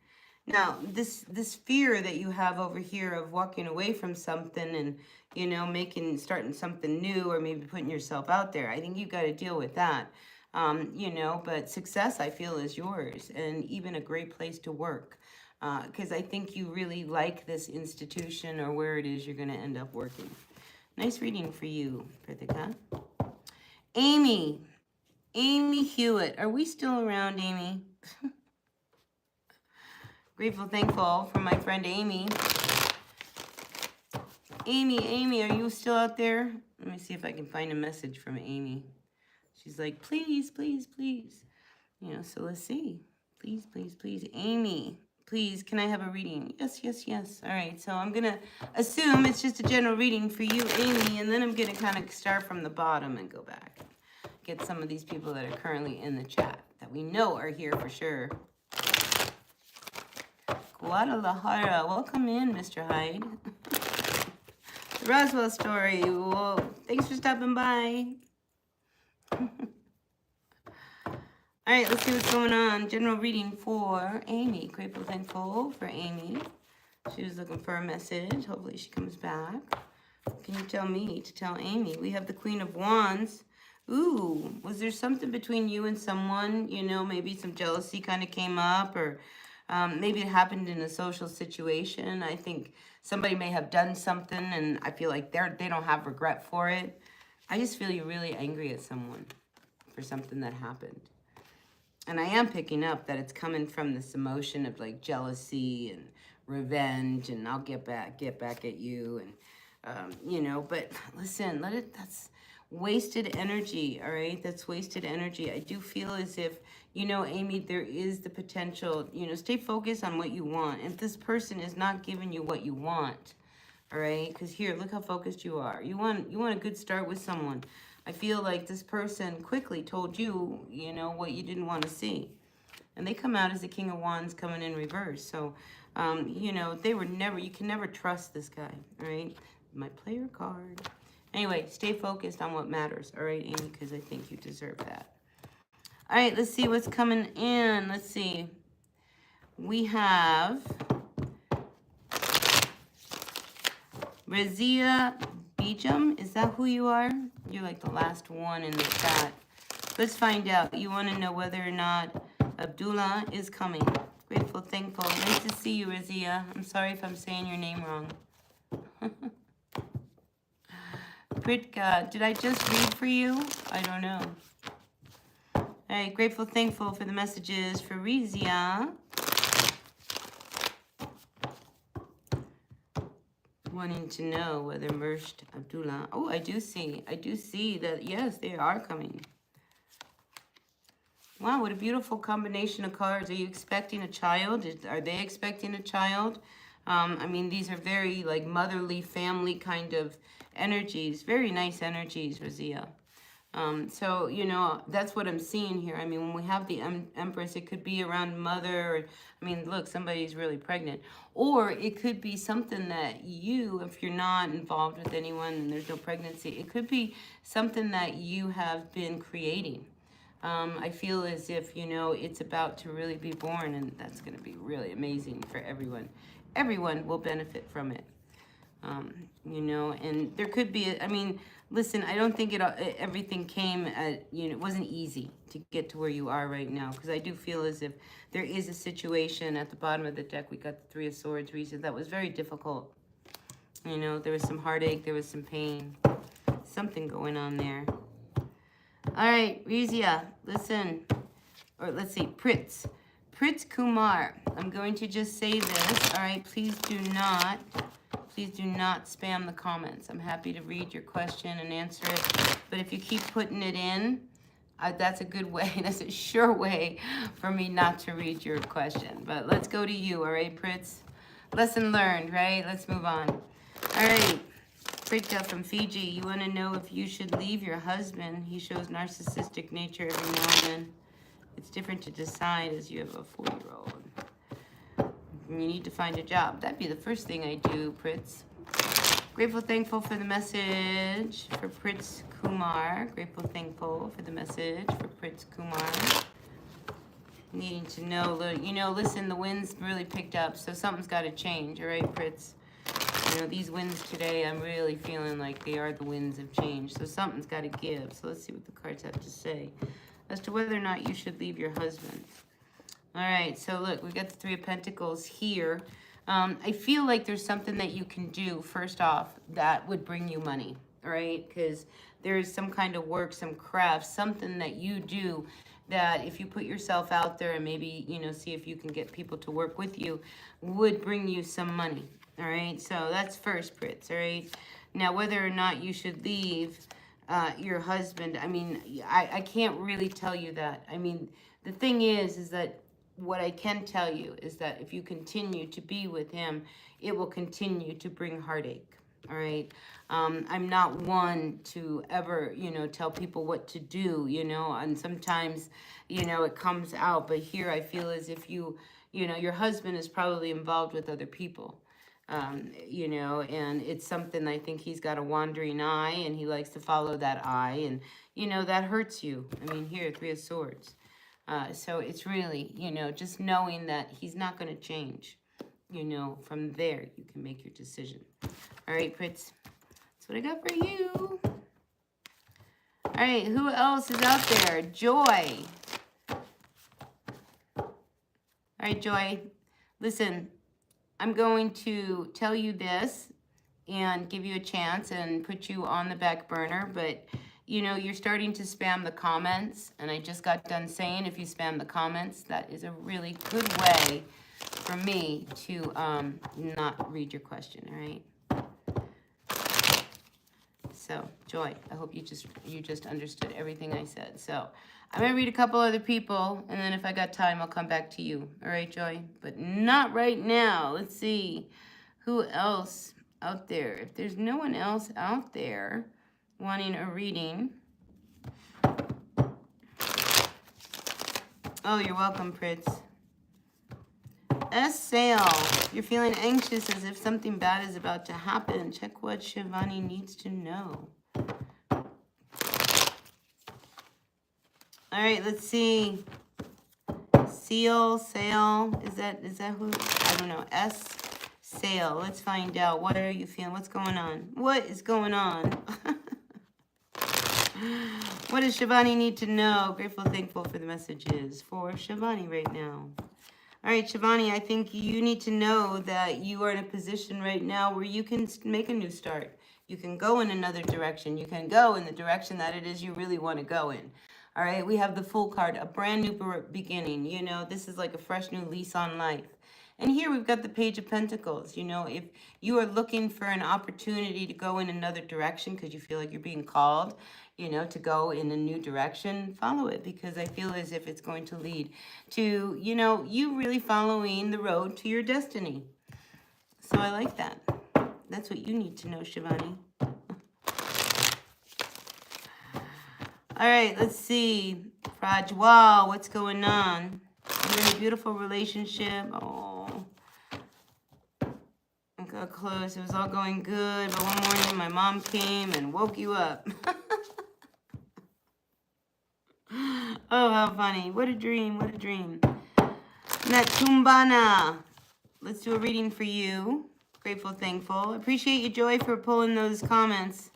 Now, this fear that you have over here of walking away from something and, you know, starting something new or maybe putting yourself out there, I think you've got to deal with that. You know, but success, I feel, is yours, and even a great place to work. Because I think you really like this institution or where it is you're going to end up working. Nice reading for you, Prithika. Amy. Amy Hewitt. Are we still around, Amy? Grateful, thankful for my friend Amy. Amy, are you still out there? Let me see if I can find a message from Amy. She's like, please, please, please. You know, so let's see. Please, please, please. Amy, please, can I have a reading? Yes, yes, yes. All right, so I'm going to assume it's just a general reading for you, Amy, and then I'm going to kind of start from the bottom and go back. Get some of these people that are currently in the chat that we know are here for sure. Guadalajara, welcome in, Mr. Hyde. The Roswell story. Whoa, thanks for stopping by. All right, let's see what's going on. General reading for Amy. Grateful, thankful for Amy. She was looking for a message. Hopefully she comes back. Can you tell me to tell Amy? We have the Queen of Wands. Ooh, was there something between you and someone? You know, maybe some jealousy kind of came up, or maybe it happened in a social situation. I think somebody may have done something, and I feel like they don't have regret for it. I just feel you're really angry at someone for something that happened. And I am picking up that it's coming from this emotion of like jealousy and revenge, and I'll get back at you, and you know. But listen, that's wasted energy. All right, that's wasted energy. I do feel as if, you know, Amy, there is the potential. You know, stay focused on what you want. If this person is not giving you what you want, all right, because here, look how focused you are. You want a good start with someone. I feel like this person quickly told you, you know, what you didn't want to see. And they come out as the King of Wands coming in reverse. So, you know, you can never trust this guy, all right? My player card. Anyway, stay focused on what matters, all right, Amy, because I think you deserve that. All right, let's see what's coming in. Let's see. We have Razia Bijam. Is that who you are? You're like the last one in the chat. Let's find out. You want to know whether or not Abdullah is coming. Grateful, thankful. Nice to see you, Razia. I'm sorry if I'm saying your name wrong. Pritka, did I just read for you? I don't know. All right, grateful, thankful for the messages for Razia. Wanting to know whether Mersht Abdullah. Oh, I do see that, yes, they are coming. Wow, what a beautiful combination of cards. Are you expecting a child? Are they expecting a child? I mean, these are very like motherly family kind of energies. Very nice energies, Razia. So, you know, that's what I'm seeing here. I mean, when we have the Empress, it could be around mother. Or, I mean, look, somebody's really pregnant. Or it could be something that you, if you're not involved with anyone and there's no pregnancy, it could be something that you have been creating. I feel as if, you know, it's about to really be born, and that's going to be really amazing for everyone. Everyone will benefit from it. You know, and there could be, I mean, listen, I don't think everything came at, you know, it wasn't easy to get to where you are right now, because I do feel as if there is a situation at the bottom of the deck. We got the Three of Swords reason that was very difficult. You know, there was some heartache, there was some pain, something going on there. All right, Rizia, listen, or let's see, Prits Kumar. I'm going to just say this, all right, please do not spam the comments. I'm happy to read your question and answer it, but if you keep putting it in, that's a good way, that's a sure way for me not to read your question. But let's go to you, all right, Prits? Lesson learned, right? Let's move on. All right. Pritka from Fiji, you want to know if you should leave your husband. He shows narcissistic nature every now and then. It's different to decide as you have a 4-year-old. You need to find a job. That'd be the first thing I do, Prits. Grateful, thankful for the message for Prits Kumar. Grateful, thankful for the message for Prits Kumar. Needing to know, you know, listen, the winds really picked up, so something's got to change, all right, Fritz? You know, these winds today, I'm really feeling like they are the winds of change, so something's got to give. So let's see what the cards have to say as to whether or not you should leave your husband. All right, so look, we got the Three of Pentacles here. I feel like there's something that you can do, first off, that would bring you money, all right? Because there's some kind of work, some craft, something that you do that if you put yourself out there and maybe, you know, see if you can get people to work with you, would bring you some money, all right? So that's first, Fritz, all right? Now, whether or not you should leave your husband, I mean, I can't really tell you that. I mean, the thing is that what I can tell you is that if you continue to be with him, it will continue to bring heartache. All right. I'm not one to ever, you know, tell people what to do, you know, and sometimes, you know, it comes out. But here I feel as if you know, your husband is probably involved with other people, you know, and it's something I think he's got a wandering eye and he likes to follow that eye. And, you know, that hurts you. I mean, here, Three of Swords. So it's really, you know, just knowing that he's not going to change. You know, from there, you can make your decision. All right, Fritz, that's what I got for you. All right, who else is out there? Joy. All right, Joy, listen, I'm going to tell you this and give you a chance and put you on the back burner, but, you know, you're starting to spam the comments, and I just got done saying if you spam the comments, that is a really good way for me to not read your question, all right? So, Joy, I hope you just understood everything I said. So, I'm going to read a couple other people, and then if I got time, I'll come back to you. All right, Joy? But not right now. Let's see. Who else out there? If there's no one else out there wanting a reading. Oh, you're welcome, Fritz. Sale. You're feeling anxious as if something bad is about to happen. Check what Shivani needs to know. All right, let's see. Sale. Is that who? I don't know. Sale. Let's find out. What are you feeling? What's going on? What is going on? What does Shivani need to know? Grateful, thankful for the messages for Shivani right now. All right, Shivani, I think you need to know that you are in a position right now where you can make a new start. You can go in another direction. You can go in the direction that it is you really want to go in. All right, we have the Fool card, a brand new beginning. You know, this is like a fresh new lease on life. And here we've got the Page of Pentacles. You know, if you are looking for an opportunity to go in another direction because you feel like you're being called, you know, to go in a new direction, follow it, because I feel as if it's going to lead to, you know, you really following the road to your destiny. So I like that. That's what you need to know, Shivani. All right, let's see. Prajwal, what's going on? You're in a beautiful relationship. Oh, I got close. It was all going good, but one morning my mom came and woke you up. Oh, how funny. What a dream. What a dream. Natumbana. Let's do a reading for you. Grateful, thankful. Appreciate you, Joy, for pulling those comments.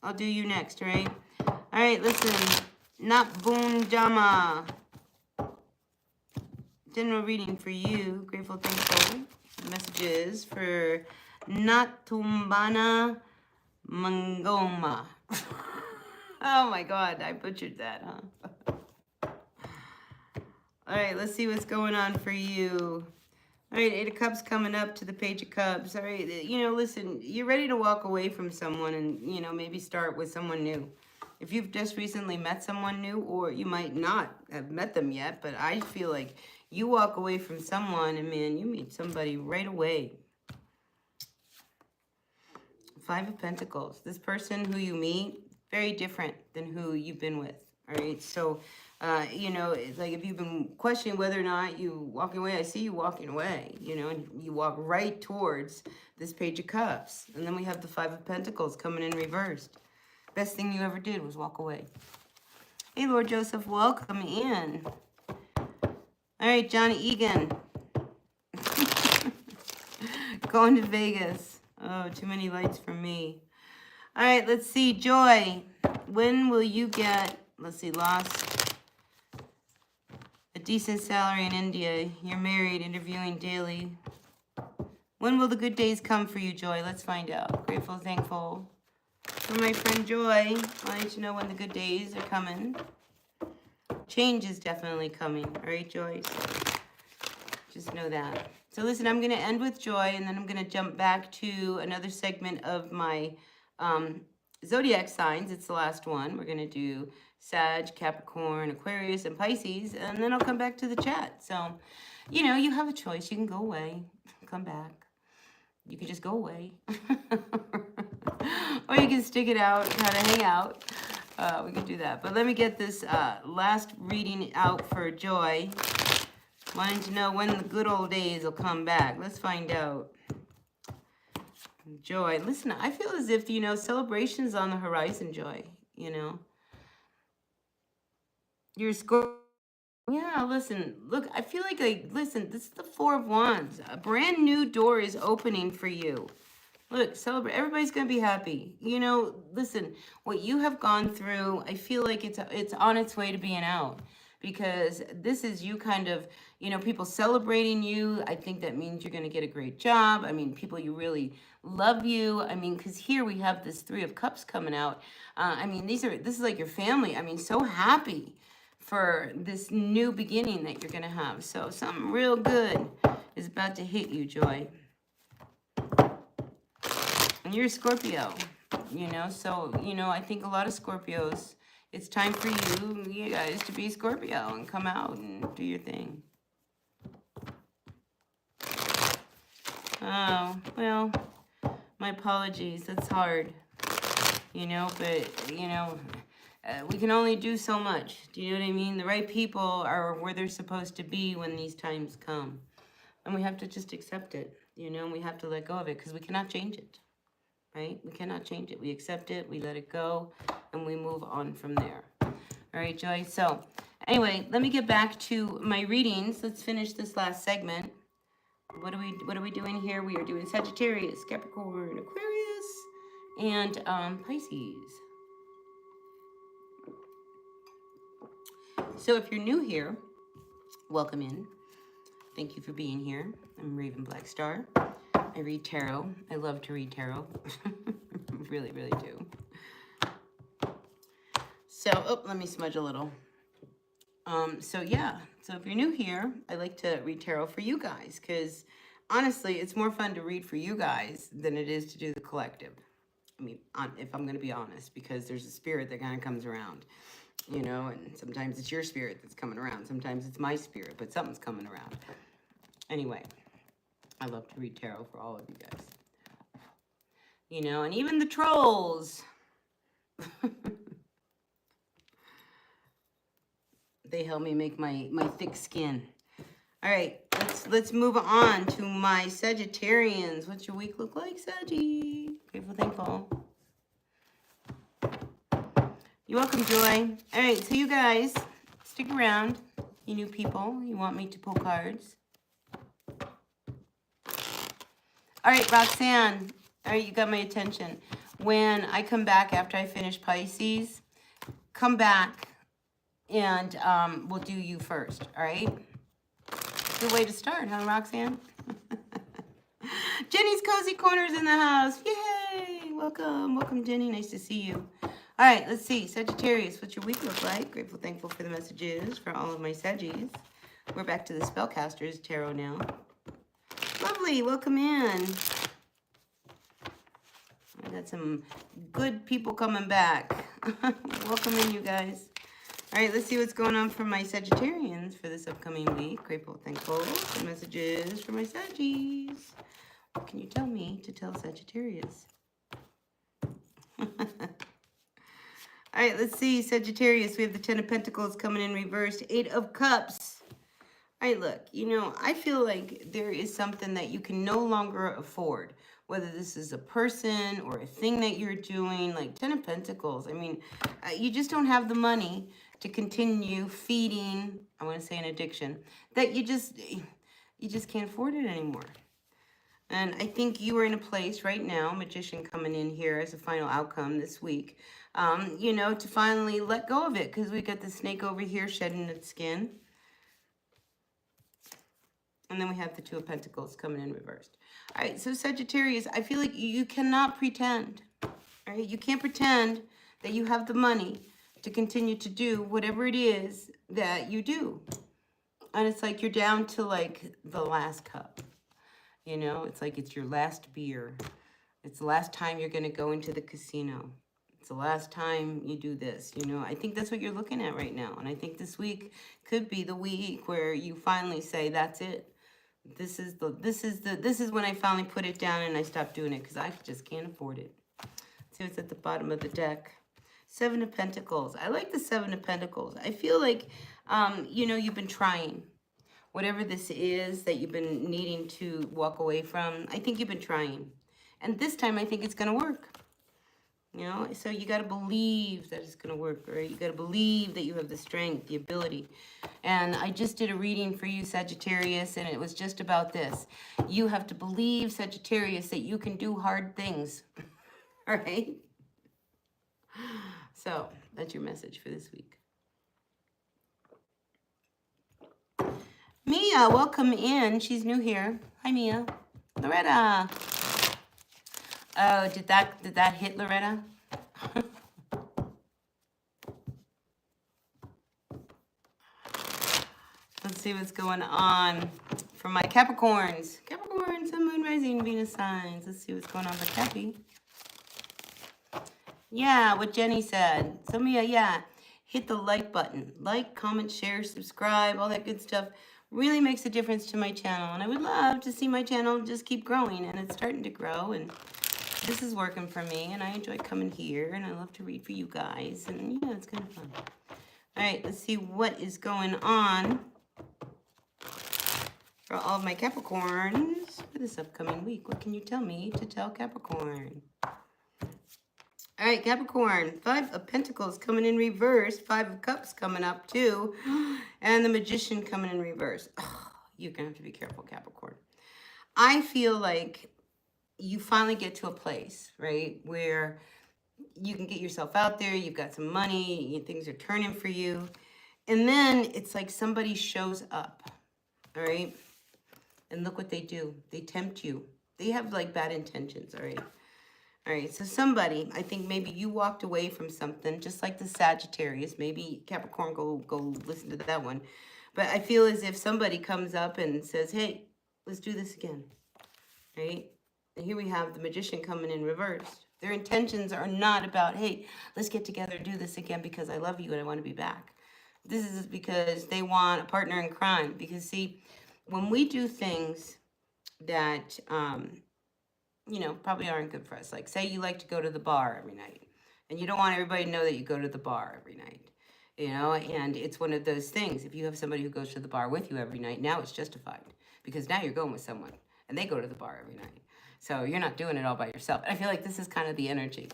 I'll do you next, right? All right, listen. Napbunjama. General reading for you. Grateful, thankful. Messages for Natumbana Mangoma. Oh my God, I butchered that, huh? All right, let's see what's going on for you. All right, Eight of Cups coming up to the Page of Cups. All right, you know, listen, you're ready to walk away from someone and, you know, maybe start with someone new. If you've just recently met someone new, or you might not have met them yet, but I feel like you walk away from someone and, man, you meet somebody right away. Five of Pentacles. This person who you meet, very different than who you've been with. All right, so, you know, it's like if you've been questioning whether or not you walking away, I see you walking away, you know, and you walk right towards this Page of Cups. And then we have the Five of Pentacles coming in reversed. Best thing you ever did was walk away. Hey, Lord Joseph, welcome in. All right, Johnny Egan. Going to Vegas. Oh, too many lights for me. All right, let's see. Joy, when will you get, let's see, lost a decent salary in India? You're married, interviewing daily. When will the good days come for you, Joy? Let's find out. Grateful, thankful for my friend Joy. Wanting to know when the good days are coming. Change is definitely coming. All right, Joy? Just know that. So listen, I'm going to end with Joy, and then I'm going to jump back to another segment of my zodiac signs. It's the last one. We're going to do Sag, Capricorn, Aquarius, and Pisces, and then I'll come back to the chat. So, you know, you have a choice. You can go away, come back. You can just go away. Or you can stick it out, kind of hang out. We can do that. But let me get this last reading out for Joy. Wanting to know when the good old days will come back. Let's find out. Joy. Listen, I feel as if, you know, celebration's on the horizon, Joy. You know. You're Scorpio. Yeah, listen. Look, I feel like, listen, this is the Four of Wands. A brand new door is opening for you. Look, celebrate. Everybody's going to be happy. You know, listen, what you have gone through, I feel like it's on its way to being out. Because this is you kind of, you know, people celebrating you. I think that means you're going to get a great job. I mean, people you really love you. I mean, because here we have this Three of Cups coming out. I mean, this is like your family. I mean, so happy for this new beginning that you're going to have. So something real good is about to hit you, Joy. And you're a Scorpio, you know, so, you know, I think a lot of Scorpios, it's time for you guys to be Scorpio and come out and do your thing. Oh, well, my apologies. That's hard, you know, but, you know, we can only do so much. Do you know what I mean? The right people are where they're supposed to be when these times come. And we have to just accept it, you know, and we have to let go of it because we cannot change it. Right? We cannot change it. We accept it, we let it go, and we move on from there. All right, Joy? So, anyway, let me get back to my readings. Let's finish this last segment. What are we doing here? We are doing Sagittarius, Capricorn, Aquarius, and Pisces. So, if you're new here, welcome in. Thank you for being here. I'm Raven Black Star. I read tarot. I love to read tarot. Really, really do. So, oh, let me smudge a little. So yeah, so if you're new here, I like to read tarot for you guys because honestly, it's more fun to read for you guys than it is to do the collective. I mean, if I'm going to be honest, because there's a spirit that kind of comes around, you know, and sometimes it's your spirit that's coming around. Sometimes it's my spirit, but something's coming around. Anyway, I love to read tarot for all of you guys. You know, and even the trolls. They help me make my thick skin. All right, let's move on to my Sagittarians. What's your week look like, Saggy? Grateful, thankful. You're welcome, Joy. All right, so you guys, stick around. You new people, you want me to pull cards. All right, Roxanne. All right, you got my attention. When I come back after I finish Pisces, come back and we'll do you first, all right? Good way to start, huh, Roxanne? Jenny's Cozy Corner's in the house. Yay! Welcome. Welcome, Jenny. Nice to see you. All right, let's see. Sagittarius, what's your week look like? Grateful, thankful for the messages for all of my Saggies. We're back to the Spellcasters Tarot now. Lovely. Welcome in. I got some good people coming back. Welcome in, you guys. All right, let's see what's going on for my Sagittarians for this upcoming week. Grateful, thankful for messages for my Saggies. What can you tell me to tell Sagittarius? All right, let's see. Sagittarius, we have the Ten of Pentacles coming in reversed. Eight of Cups. All right, look, you know, I feel like there is something that you can no longer afford. Whether this is a person or a thing that you're doing, like Ten of Pentacles. I mean, you just don't have the money to continue feeding, I want to say an addiction, that you just can't afford it anymore. And I think you are in a place right now, Magician coming in here as a final outcome this week, you know, to finally let go of it, because we got the snake over here shedding its skin. And then we have the Two of Pentacles coming in reversed. All right, so Sagittarius, I feel like you cannot pretend. All right, you can't pretend that you have the money to continue to do whatever it is that you do. And it's like you're down to like the last cup. You know, it's like it's your last beer. It's the last time you're going to go into the casino. It's the last time you do this. You know, I think that's what you're looking at right now. And I think this week could be the week where you finally say, that's it. This is when I finally put it down and I stopped doing it because I just can't afford it. See what's at the bottom of the deck. Seven of Pentacles. I like the Seven of Pentacles. I feel like, you know, you've been trying. Whatever this is that you've been needing to walk away from, I think you've been trying. And this time I think it's going to work. You know, so you got to believe that it's going to work, right? You got to believe that you have the strength, the ability. And I just did a reading for you, Sagittarius, and it was just about this. You have to believe, Sagittarius, that you can do hard things. All right? So that's your message for this week. Mia, welcome in. She's new here. Hi, Mia. Loretta. Oh, did that hit Loretta? Let's see what's going on for my Capricorns. Capricorn, Sun, Moon, Rising, Venus signs. Let's see what's going on for Cappy. Yeah, what Jenny said. So Mia, yeah, hit the like button. Like, comment, share, subscribe, all that good stuff. Really makes a difference to my channel. And I would love to see my channel just keep growing. And it's starting to grow. And this is working for me. And I enjoy coming here. And I love to read for you guys. And yeah, it's kind of fun. All right, let's see what is going on for all of my Capricorns for this upcoming week. What can you tell me to tell Capricorn? All right, Capricorn, Five of Pentacles coming in reverse. Five of Cups coming up too. And the Magician coming in reverse. Oh, you're going to have to be careful, Capricorn. I feel like you finally get to a place, right, where you can get yourself out there. You've got some money. Things are turning for you. And then it's like somebody shows up, all right? And look what they do. They tempt you. They have like bad intentions, all right? All right, so somebody, I think maybe you walked away from something, just like the Sagittarius. Maybe Capricorn, go listen to that one. But I feel as if somebody comes up and says, hey, let's do this again, right? And here we have the Magician coming in reversed. Their intentions are not about, hey, let's get together and do this again because I love you and I want to be back. This is because they want a partner in crime. Because, see, when we do things that, you know, probably aren't good for us. Like, say you like to go to the bar every night. And you don't want everybody to know that you go to the bar every night. You know, and it's one of those things. If you have somebody who goes to the bar with you every night, now it's justified. Because now you're going with someone. And they go to the bar every night. So you're not doing it all by yourself. And I feel like this is kind of the energy.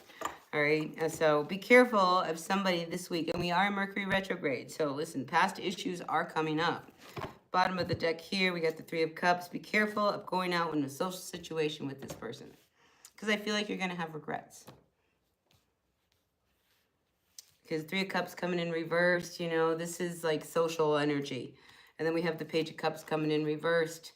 All right. And so be careful of somebody this week. And we are in Mercury retrograde. So listen, past issues are coming up. Bottom of the deck here, we got the Three of Cups. Be careful of going out in a social situation with this person. Because I feel like you're going to have regrets. Because Three of Cups coming in reversed, you know, this is like social energy. And then we have the Page of Cups coming in reversed.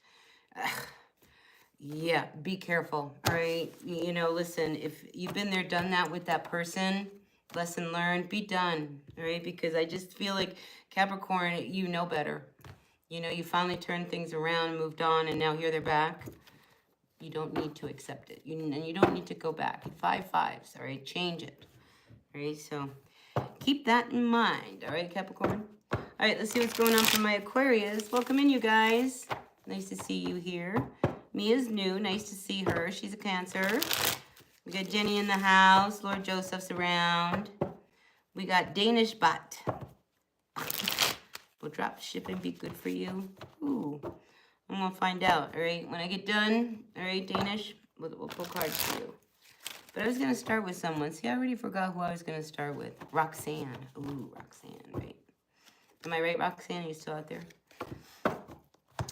Yeah, be careful, all right? You know, listen, if you've been there, done that with that person, lesson learned, be done, all right? Because I just feel like Capricorn, you know better. You know, you finally turned things around, moved on, and now here they're back. You don't need to accept it. And you don't need to go back. 5 fives, all right? Change it, all right? So keep that in mind, all right, Capricorn? All right, let's see what's going on for my Aquarius. Welcome in, you guys. Nice to see you here. Mia's new. Nice to see her. She's a Cancer. We got Jenny in the house. Lord Joseph's around. We got Danish Bot. Will drop shipping be good for you? Ooh, I'm going to find out, all right? When I get done, all right, Danish, we'll pull cards for you. But I was going to start with someone. See, I already forgot who I was going to start with. Roxanne. Ooh, Roxanne, right? Am I right, Roxanne? Are you still out there? All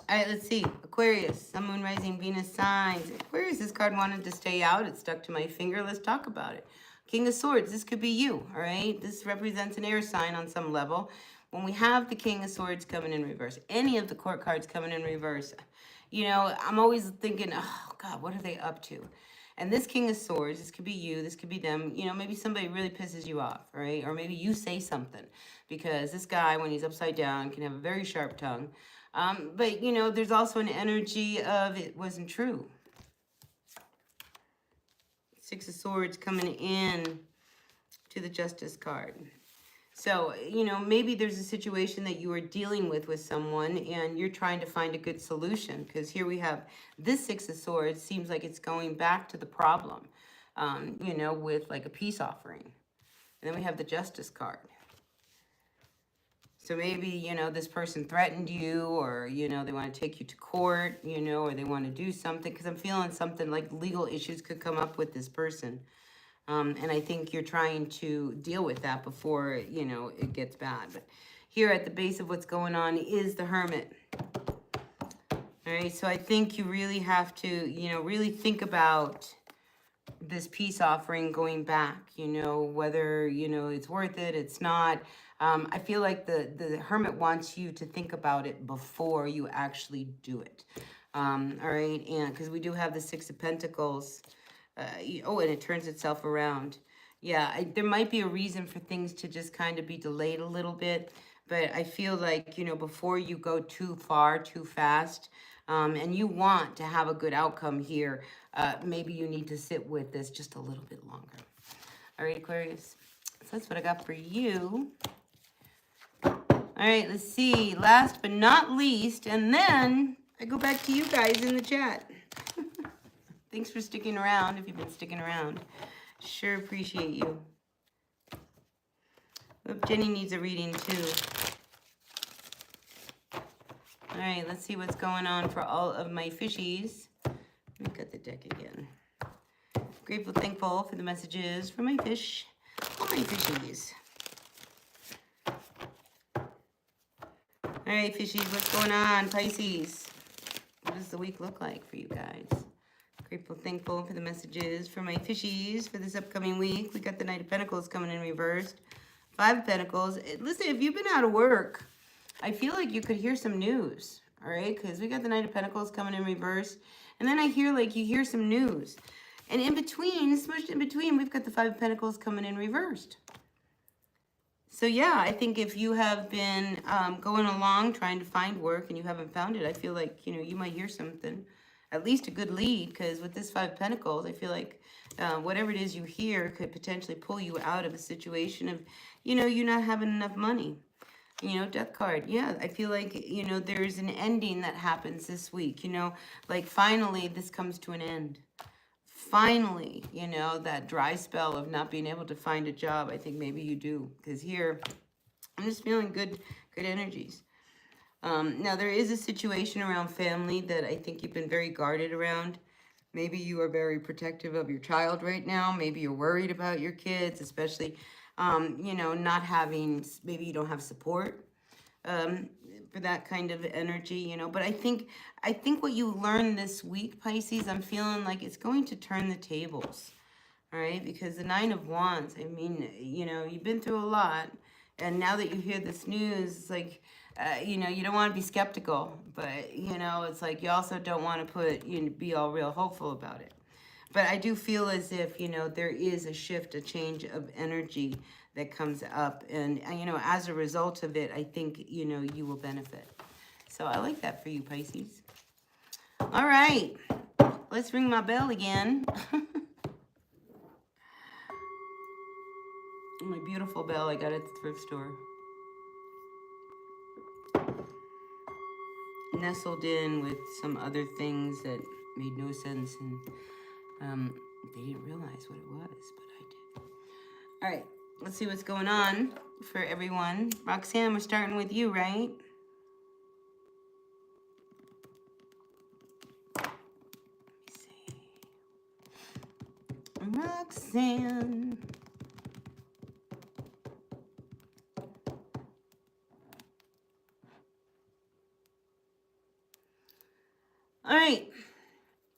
right, let's see. Aquarius, Sun, Moon, Rising, Venus signs. Aquarius, this card wanted to stay out. It stuck to my finger. Let's talk about it. King of Swords, this could be you, all right? This represents an air sign on some level. When we have the King of Swords coming in reverse, any of the court cards coming in reverse, you know, I'm always thinking, oh, God, what are they up to? And this King of Swords, this could be you, this could be them. You know, maybe somebody really pisses you off, right? Or maybe you say something. Because this guy, when he's upside down, can have a very sharp tongue. But, you know, there's also an energy of it wasn't true. Six of Swords coming in to the Justice card. So, you know, maybe there's a situation that you are dealing with someone and you're trying to find a good solution. Because here we have this Six of Swords seems like it's going back to the problem, you know, with like a peace offering. And then we have the Justice card. So maybe, you know, this person threatened you or, you know, they want to take you to court, you know, or they want to do something. Because I'm feeling something like legal issues could come up with this person. And I think you're trying to deal with that before, you know, it gets bad. But here at the base of what's going on is the Hermit. All right, so I think you really have to, you know, really think about this peace offering going back, you know, whether, you know, it's worth it, it's not. I feel like the Hermit wants you to think about it before you actually do it. All right, and because we do have the Six of Pentacles. Oh, and it turns itself around. Yeah, there might be a reason for things to just kind of be delayed a little bit. But I feel like, you know, before you go too far, too fast, and you want to have a good outcome here, maybe you need to sit with this just a little bit longer. All right, Aquarius. So that's what I got for you. All right, let's see. Last but not least, and then I go back to you guys in the chat. Thanks for sticking around, if you've been sticking around. Sure appreciate you. Oop, Jenny needs a reading too. All right, let's see what's going on for all of my fishies. Let me cut the deck again. Grateful, thankful for the messages from my fish. All my fishies. All right, fishies, what's going on? Pisces. What does the week look like for you guys? Grateful, thankful for the messages for my fishies for this upcoming week. We got the Knight of Pentacles coming in reversed. Five of Pentacles. Listen, if you've been out of work, I feel like you could hear some news. All right, because we got the Knight of Pentacles coming in reverse. And then I hear like you hear some news. And in between, smushed in between, we've got the Five of Pentacles coming in reversed. So yeah, I think if you have been going along trying to find work and you haven't found it, I feel like, you know, you might hear something, at least a good lead, because with this Five of Pentacles, I feel like whatever it is you hear could potentially pull you out of a situation of, you know, you not having enough money. You know, Death card. Yeah, I feel like, you know, there's an ending that happens this week, you know, like finally this comes to an end. Finally, you know, that dry spell of not being able to find a job, I think maybe you do. Because here, I'm just feeling good energies. Now, there is a situation around family that I think you've been very guarded around. Maybe you are very protective of your child right now. Maybe you're worried about your kids, especially, you know, not having, maybe you don't have support for that kind of energy, you know. But I think what you learned this week, Pisces, I'm feeling like it's going to turn the tables, all right? Because the Nine of Wands, I mean, you know, you've been through a lot. And now that you hear this news, it's like, you know, you don't want to be skeptical. But, you know, it's like you also don't want to put, you know, be all real hopeful about it. But I do feel as if, you know, there is a shift, a change of energy that comes up. And, you know, as a result of it, I think, you know, you will benefit. So I like that for you, Pisces. All right. Let's ring my bell again. My beautiful bell I got at the thrift store. Nestled in with some other things that made no sense. And they didn't realize what it was, but I did. All right. Let's see what's going on for everyone. Roxanne, we're starting with you, right? Let me see. Roxanne. All right.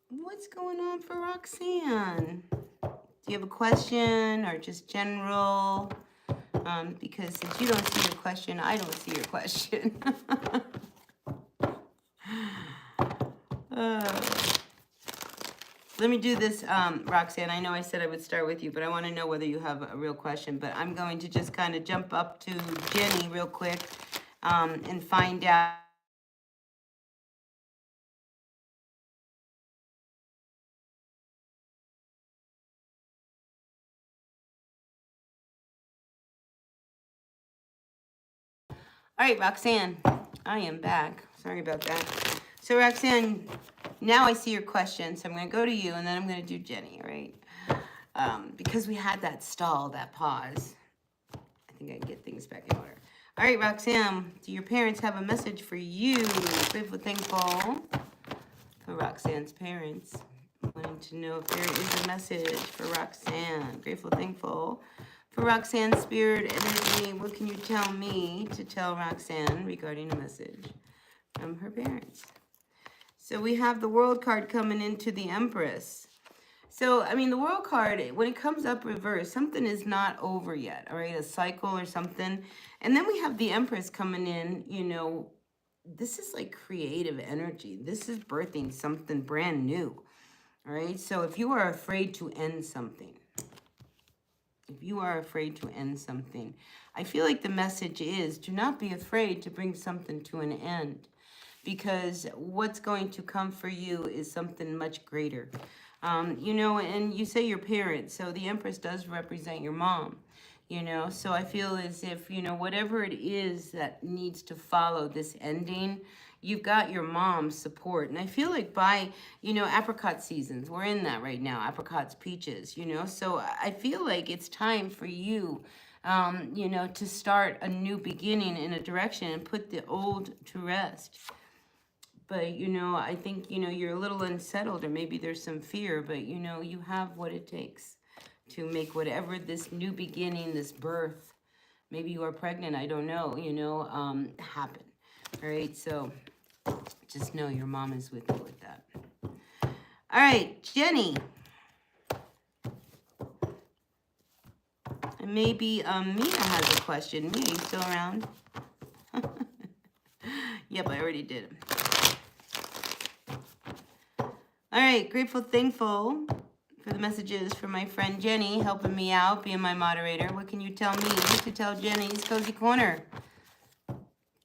What's going on for Roxanne? Do you have a question or just general? Because since you don't see your question, I don't see your question. uh, let me do this, Roxanne. I know I said I would start with you, but I want to know whether you have a real question. But I'm going to just kind of jump up to Jenny real quick and find out. All right, Roxanne, I am back. Sorry about that. So, Roxanne, now I see your question. So I'm going to go to you, and then I'm going to do Jenny, all right? Because we had that stall, that pause. I think I can get things back in order. All right, Roxanne, do your parents have a message for you? Grateful, thankful for Roxanne's parents. Wanting to know if there is a message for Roxanne. Grateful, thankful for Roxanne's spirit energy. What can you tell me to tell Roxanne regarding a message from her parents? So we have the World card coming into the Empress. So, I mean, the World card, when it comes up reverse, something is not over yet, all right? A cycle or something. And then we have the Empress coming in, you know, this is like creative energy. This is birthing something brand new, all right? So if you are afraid to end something, I feel like the message is do not be afraid to bring something to an end, because what's going to come for you is something much greater. You know, and you say your parents, so the Empress does represent your mom, you know, so I feel as if, you know, whatever it is that needs to follow this ending, you've got your mom's support. And I feel like by, you know, apricot seasons, we're in that right now, apricots, peaches, you know, so I feel like it's time for you, you know, to start a new beginning in a direction and put the old to rest. But, you know, I think, you know, you're a little unsettled, or maybe there's some fear, but, you know, you have what it takes to make whatever this new beginning, this birth, maybe you are pregnant, I don't know, you know, happen. All right, so just know your mom is with you with that. All right, Jenny. And maybe Mia has a question. Mia, you still around? Yep, I already did. All right, grateful, thankful for the messages from my friend Jenny, helping me out, being my moderator. What can you tell me to tell Jenny's Cozy Corner?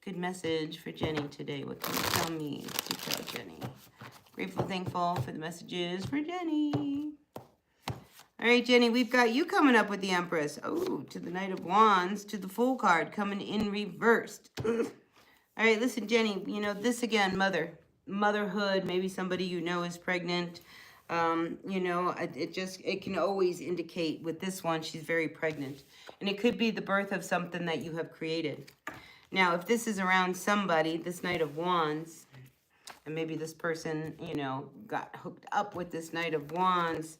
Good message for Jenny today. What can you tell me to tell Jenny? Grateful, thankful for the messages for Jenny. All right, Jenny, we've got you coming up with the Empress. Oh, to the Knight of Wands, to the Fool card coming in reversed. All right, listen, Jenny, you know, this again, motherhood, maybe somebody you know is pregnant. You know, it can always indicate with this one, she's very pregnant. And it could be the birth of something that you have created. Now, if this is around somebody, this Knight of Wands, and maybe this person, you know, got hooked up with this Knight of Wands,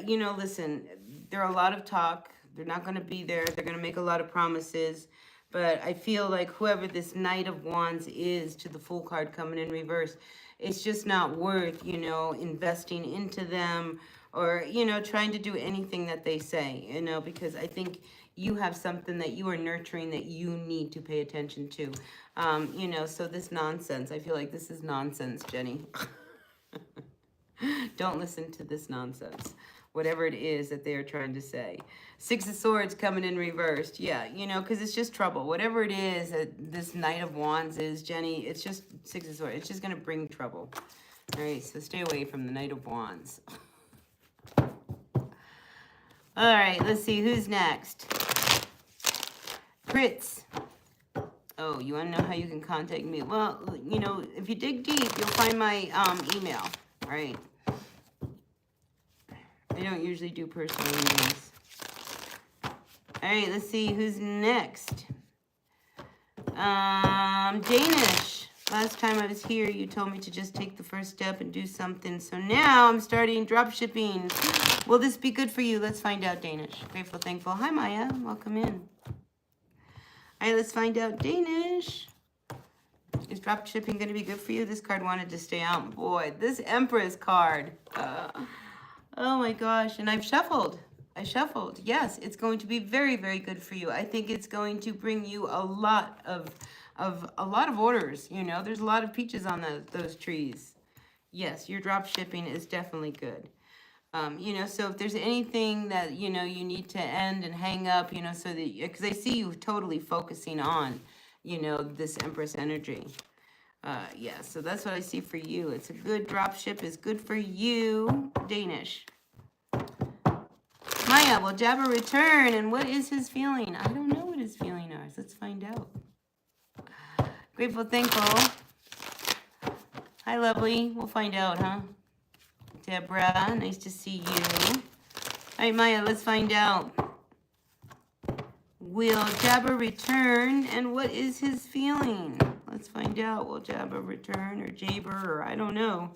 you know, listen, there are a lot of talk. They're not going to be there. They're going to make a lot of promises. But I feel like whoever this Knight of Wands is, to the Fool card coming in reverse, it's just not worth, you know, investing into them, or, you know, trying to do anything that they say, you know, because I think you have something that you are nurturing that you need to pay attention to. You know, so this nonsense, I feel like this is nonsense, Jenny. Don't listen to this nonsense, whatever it is that they're trying to say. Six of Swords coming in reversed. Yeah, you know, because it's just trouble. Whatever it is that this Knight of Wands is, Jenny, it's just Six of Swords. It's just going to bring trouble. All right, so stay away from the Knight of Wands. All right, let's see. Who's next? Fritz. Oh, you want to know how you can contact me? Well, you know, if you dig deep, you'll find my email. All right. I don't usually do personal readings. All right, let's see who's next. Danish. Last time I was here, you told me to just take the first step and do something. So now I'm starting drop shipping. Will this be good for you? Let's find out, Danish. Grateful, thankful. Hi, Maya. Welcome in. All right, let's find out, Danish. Is drop shipping going to be good for you? This card wanted to stay out. Boy, this Empress card. Oh my gosh. And I've shuffled. I shuffled. Yes, it's going to be very, very good for you. I think it's going to bring you a lot of orders. You know, there's a lot of peaches on those trees. Yes, your drop shipping is definitely good. You know, so if there's anything that, you know, you need to end and hang up, you know, so that, because I see you totally focusing on, you know, this Empress energy. Yeah, so that's what I see for you. It's a good drop ship is good for you, Danish. Maya, will Jabba return? And what is his feeling? I don't know what his feeling is. Let's find out. Grateful, thankful. Hi, lovely. We'll find out, huh? Deborah, nice to see you. All right, Maya, let's find out. Will Jabba return? And what is his feeling? Let's find out. Will Jabba return or Jaber or I don't know.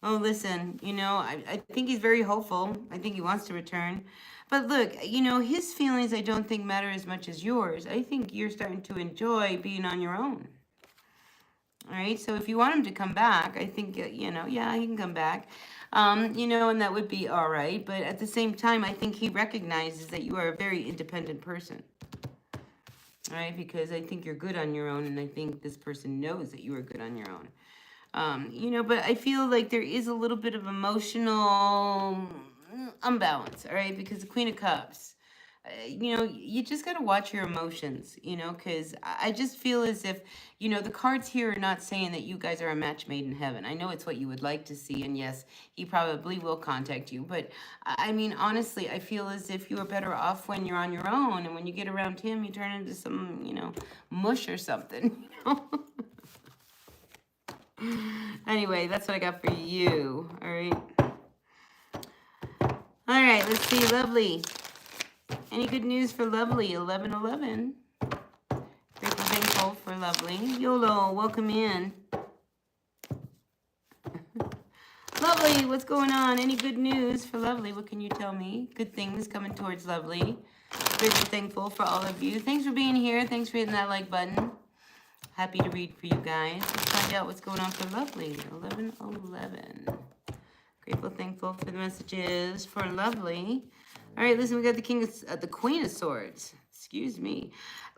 Oh, listen, you know, I think he's very hopeful. I think he wants to return. But look, you know, his feelings I don't think matter as much as yours. I think you're starting to enjoy being on your own. All right, so if you want him to come back, I think, you know, yeah, he can come back. You know, and that would be all right. But at the same time, I think he recognizes that you are a very independent person. All right, because I think you're good on your own, and I think this person knows that you are good on your own. You know, but I feel like there is a little bit of emotional unbalance, all right, because the Queen of Cups, you know, you just got to watch your emotions, you know, because I just feel as if, you know, the cards here are not saying that you guys are a match made in heaven. I know it's what you would like to see, and yes, he probably will contact you, but I mean, honestly, I feel as if you are better off when you're on your own, and when you get around him, you turn into some, you know, mush or something, you know. Anyway, that's what I got for you, all right? All right, let's see, lovely. Any good news for lovely? 1111. Grateful, thankful for lovely. YOLO, welcome in. Lovely, what's going on? Any good news for lovely? What can you tell me? Good things coming towards lovely. Grateful, thankful for all of you. Thanks for being here. Thanks for hitting that like button. Happy to read for you guys. Let's find out what's going on for lovely. 1111. Grateful, thankful for the messages for lovely. All right, listen, we got the Queen of Swords. Excuse me.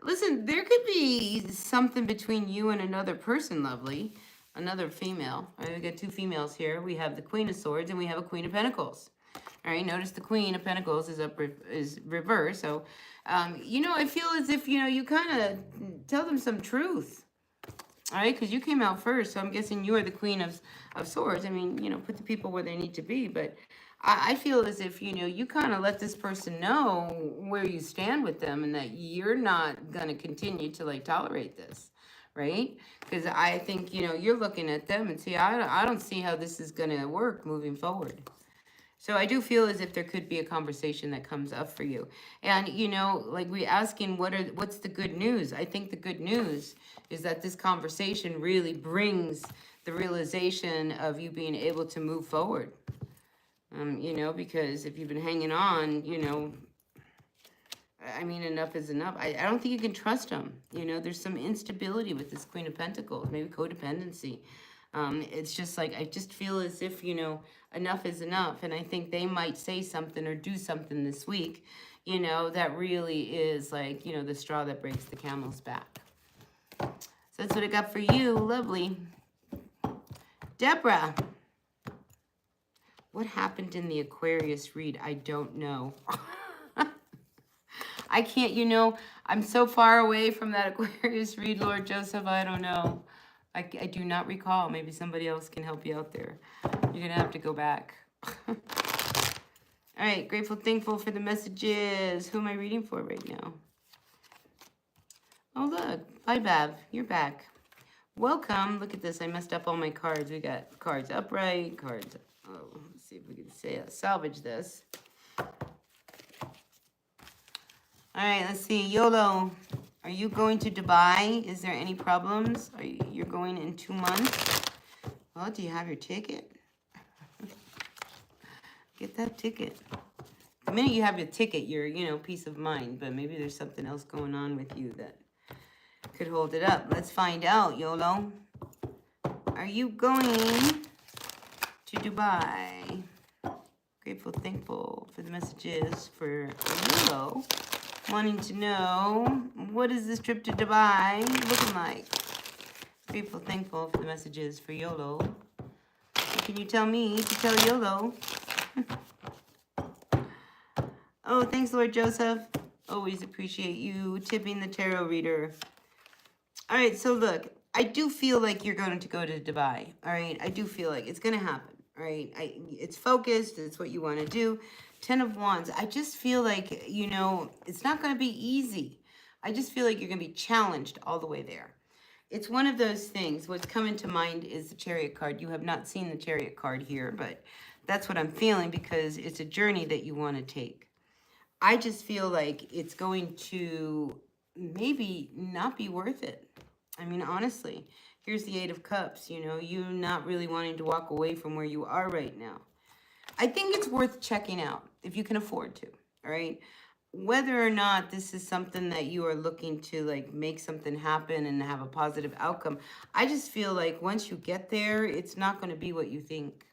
Listen, there could be something between you and another person, lovely. Another female. All right, we got two females here. We have the Queen of Swords and we have a Queen of Pentacles. All right, notice the Queen of Pentacles is reversed. So, you know, I feel as if, you know, you kind of tell them some truth. All right, because you came out first, so I'm guessing you are the Queen of Swords. I mean, you know, put the people where they need to be. But I feel as if, you know, you kind of let this person know where you stand with them and that you're not going to continue to, like, tolerate this, right? Because I think, you know, you're looking at them and see, I don't see how this is going to work moving forward. So I do feel as if there could be a conversation that comes up for you. And, you know, like we asking what's the good news? I think the good news is that this conversation really brings the realization of you being able to move forward. You know, because if you've been hanging on, you know, I mean, enough is enough. I don't think you can trust them. You know, there's some instability with this Queen of Pentacles, maybe codependency. It's just like, I just feel as if, you know, enough is enough. And I think they might say something or do something this week, you know, that really is like, you know, the straw that breaks the camel's back. So that's what I got for you. Lovely. Deborah. What happened in the Aquarius read? I don't know. I can't, you know, I'm so far away from that Aquarius read, Lord Joseph, I don't know. I do not recall. Maybe somebody else can help you out there. You're going to have to go back. All right, grateful, thankful for the messages. Who am I reading for right now? Oh, look. Hi, Bav. You're back. Welcome. Look at this. I messed up all my cards. We got cards upright, cards. Oh, let's see if we can salvage this. All right, let's see. YOLO. Are you going to Dubai? Is there any problems? You're going in 2 months? Well, do you have your ticket? Get that ticket. The minute you have your ticket, you're, you know, peace of mind. But maybe there's something else going on with you that could hold it up. Let's find out, YOLO. Are you going to Dubai? Grateful, thankful for the messages for YOLO. Wanting to know, what is this trip to Dubai looking like? Grateful, thankful for the messages for YOLO. What can you tell me to tell YOLO? Oh, thanks, Lord Joseph. Always appreciate you tipping the tarot reader. All right, so look, I do feel like you're going to go to Dubai. All right, I do feel like it's going to happen. All right, it's focused. It's what you want to do. 10 of Wands. I just feel like, you know, it's not going to be easy. I just feel like you're going to be challenged all the way there. It's one of those things. What's coming to mind is the Chariot card. You have not seen the Chariot card here, but that's what I'm feeling because it's a journey that you want to take. I just feel like it's going to maybe not be worth it. I mean, honestly, here's the 8 of Cups, you know, you not really wanting to walk away from where you are right now. I think it's worth checking out if you can afford to, all right? Whether or not this is something that you are looking to like make something happen and have a positive outcome, I just feel like once you get there, it's not going to be what you think.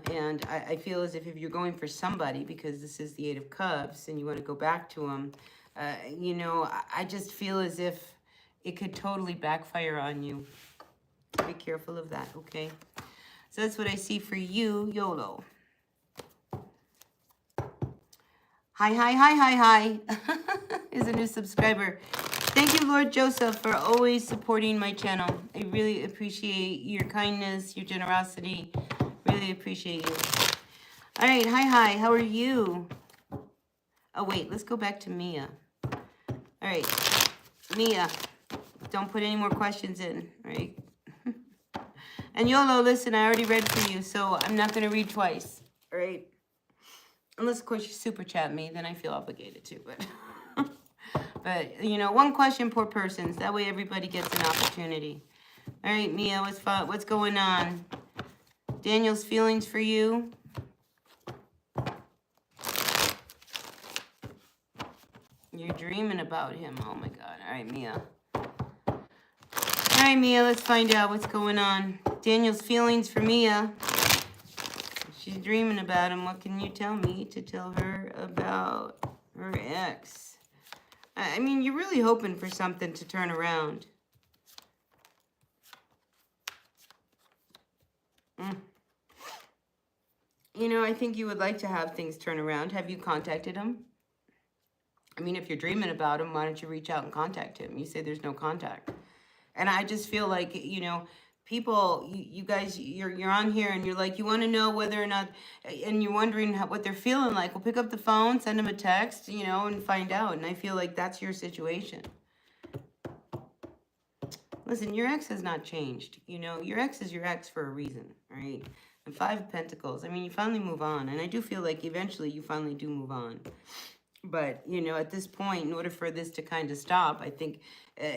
And I feel as if you're going for somebody, because this is the 8 of Cups, and you want to go back to them, you know, I just feel as if it could totally backfire on you. Be careful of that, okay? So that's what I see for you, YOLO. Hi. Is a new subscriber. Thank you, Lord Joseph, for always supporting my channel. I really appreciate your kindness, your generosity. Really appreciate you. All right, hi. How are you? Oh, wait, let's go back to Mia. All right, Mia, don't put any more questions in, all right? And YOLO, listen, I already read for you, so I'm not going to read twice, all right? Unless, of course, you super chat me, then I feel obligated to, but... But, you know, one question per person, so that way everybody gets an opportunity. All right, Mia, what's going on? Daniel's feelings for you. You're dreaming about him. Oh, my God. All right, Mia. All right, Mia, let's find out what's going on. Daniel's feelings for Mia. She's dreaming about him. What can you tell me to tell her about her ex? I mean, you're really hoping for something to turn around. You know, I think you would like to have things turn around. Have you contacted him? I mean, if you're dreaming about him, why don't you reach out and contact him? You say there's no contact. And I just feel like, you know, people, you guys, you're on here and you're like, you want to know whether or not, and you're wondering what they're feeling like. Well, pick up the phone, send them a text, you know, and find out. And I feel like that's your situation. Listen, your ex has not changed. You know, your ex is your ex for a reason, right? And 5 of Pentacles. I mean, you finally move on. And I do feel like eventually you finally do move on. But, you know, at this point, in order for this to kind of stop, I think,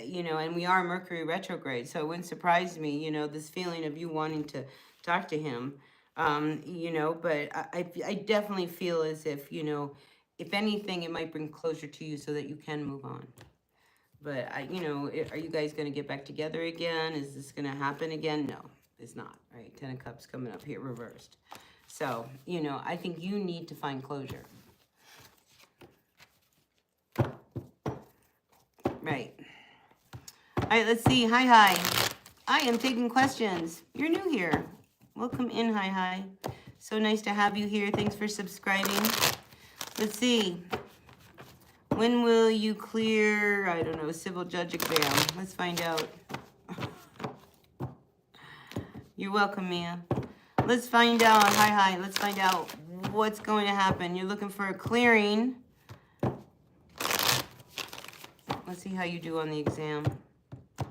you know, and we are Mercury retrograde. So it wouldn't surprise me, you know, this feeling of you wanting to talk to him, you know, but I definitely feel as if, you know, if anything, it might bring closure to you so that you can move on. But, you know, are you guys going to get back together again? Is this going to happen again? No, it's not, right? 10 of Cups coming up here reversed. So, you know, I think you need to find closure. Right. All right, let's see. Hi. I am taking questions. You're new here. Welcome in, hi. So nice to have you here. Thanks for subscribing. Let's see. When will you clear, I don't know, civil judge exam? Let's find out. You're welcome, Mia. Let's find out. Hi. Let's find out what's going to happen. You're looking for a clearing. Let's see how you do on the exam. Because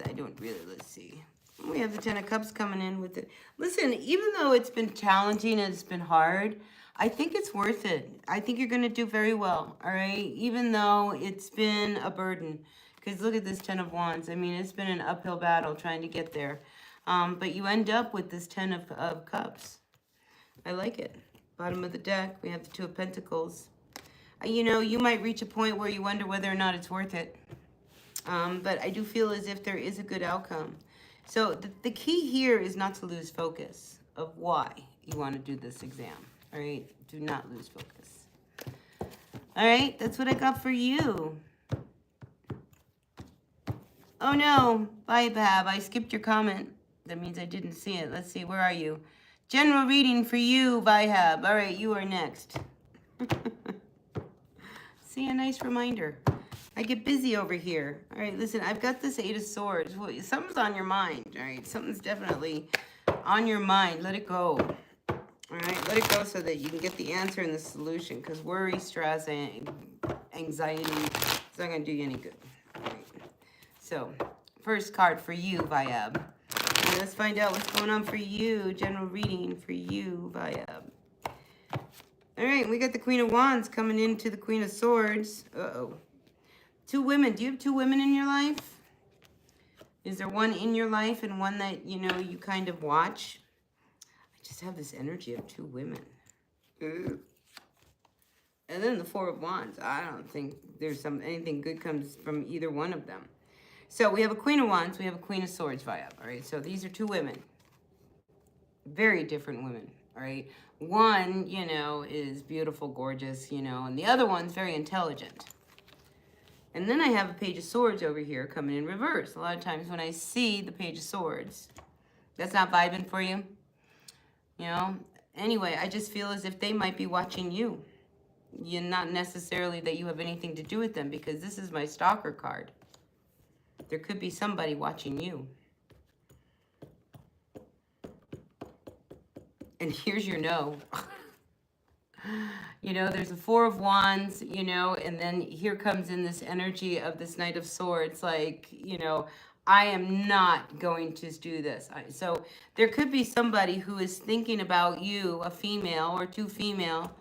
I don't really, let's see. We have the 10 of Cups coming in with it. Listen, even though it's been challenging and it's been hard, I think it's worth it. I think you're going to do very well, all right? Even though it's been a burden. Because look at this 10 of Wands. I mean, it's been an uphill battle trying to get there. But you end up with this 10 of Cups. I like it. Bottom of the deck, we have the 2 of Pentacles. You know, you might reach a point where you wonder whether or not it's worth it. But I do feel as if there is a good outcome. So the key here is not to lose focus of why you want to do this exam. All right? Do not lose focus. All right? That's what I got for you. Oh, no. Bye, Bab. I skipped your comment. That means I didn't see it. Let's see. Where are you? General reading for you, Vihab. All right, you are next. See, a nice reminder. I get busy over here. All right, listen, I've got this Eight of Swords. Well, something's on your mind, all right? Something's definitely on your mind. Let it go. All right, let it go so that you can get the answer and the solution, because worry, stress, and anxiety, it's not going to do you any good. All right. So, first card for you, Vayab. And let's find out what's going on for you. General reading for you, Vayab. All right, we got the Queen of Wands coming into the Queen of Swords. Uh-oh. Two women. Do you have two women in your life? Is there one in your life and one that, you know, you kind of watch? I just have this energy of two women. Ooh. And then the Four of Wands. I don't think there's anything good comes from either one of them. So we have a Queen of Wands. We have a Queen of Swords vibe. All right, so these are two women. Very different women. All right. One, you know, is beautiful, gorgeous, you know, and the other one's very intelligent. And then I have a Page of Swords over here coming in reverse. A lot of times when I see the Page of Swords, that's not vibing for you. You know? Anyway, I just feel as if they might be watching you. You're not necessarily that you have anything to do with them, because this is my stalker card. There could be somebody watching you. And here's your no. You know, there's a Four of Wands, you know, and then here comes in this energy of this Knight of Swords, like, you know, I am not going to do this. So there could be somebody who is thinking about you, a female or two female,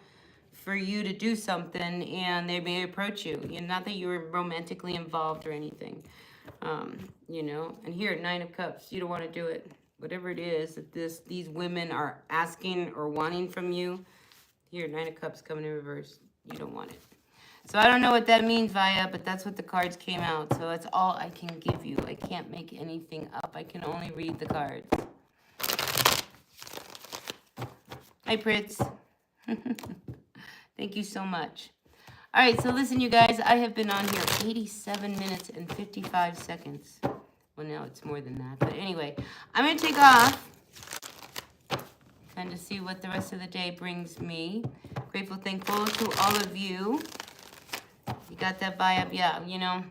for you to do something, and they may approach you. You know, not that you're romantically involved or anything, you know. And here, Nine of Cups, you don't want to do it. Whatever it is that these women are asking or wanting from you, here, Nine of Cups coming in reverse. You don't want it. So I don't know what that means, Vaya, but that's what the cards came out. So that's all I can give you. I can't make anything up. I can only read the cards. Hi, Pritz. Thank you so much. All right, so listen, you guys. I have been on here 87 minutes and 55 seconds. Well, now it's more than that. But anyway, I'm going to take off. And to see what the rest of the day brings me. Grateful, thankful to all of you. You got that vibe? Yeah, you know,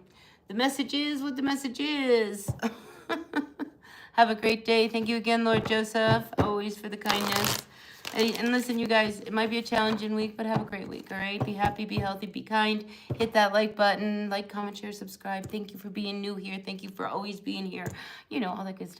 the message is what the message is. Have a great day. Thank you again, Lord Joseph, always for the kindness. And listen, you guys, it might be a challenging week, but have a great week, all right? Be happy, be healthy, be kind. Hit that like button. Like, comment, share, subscribe. Thank you for being new here. Thank you for always being here. You know, all that good stuff.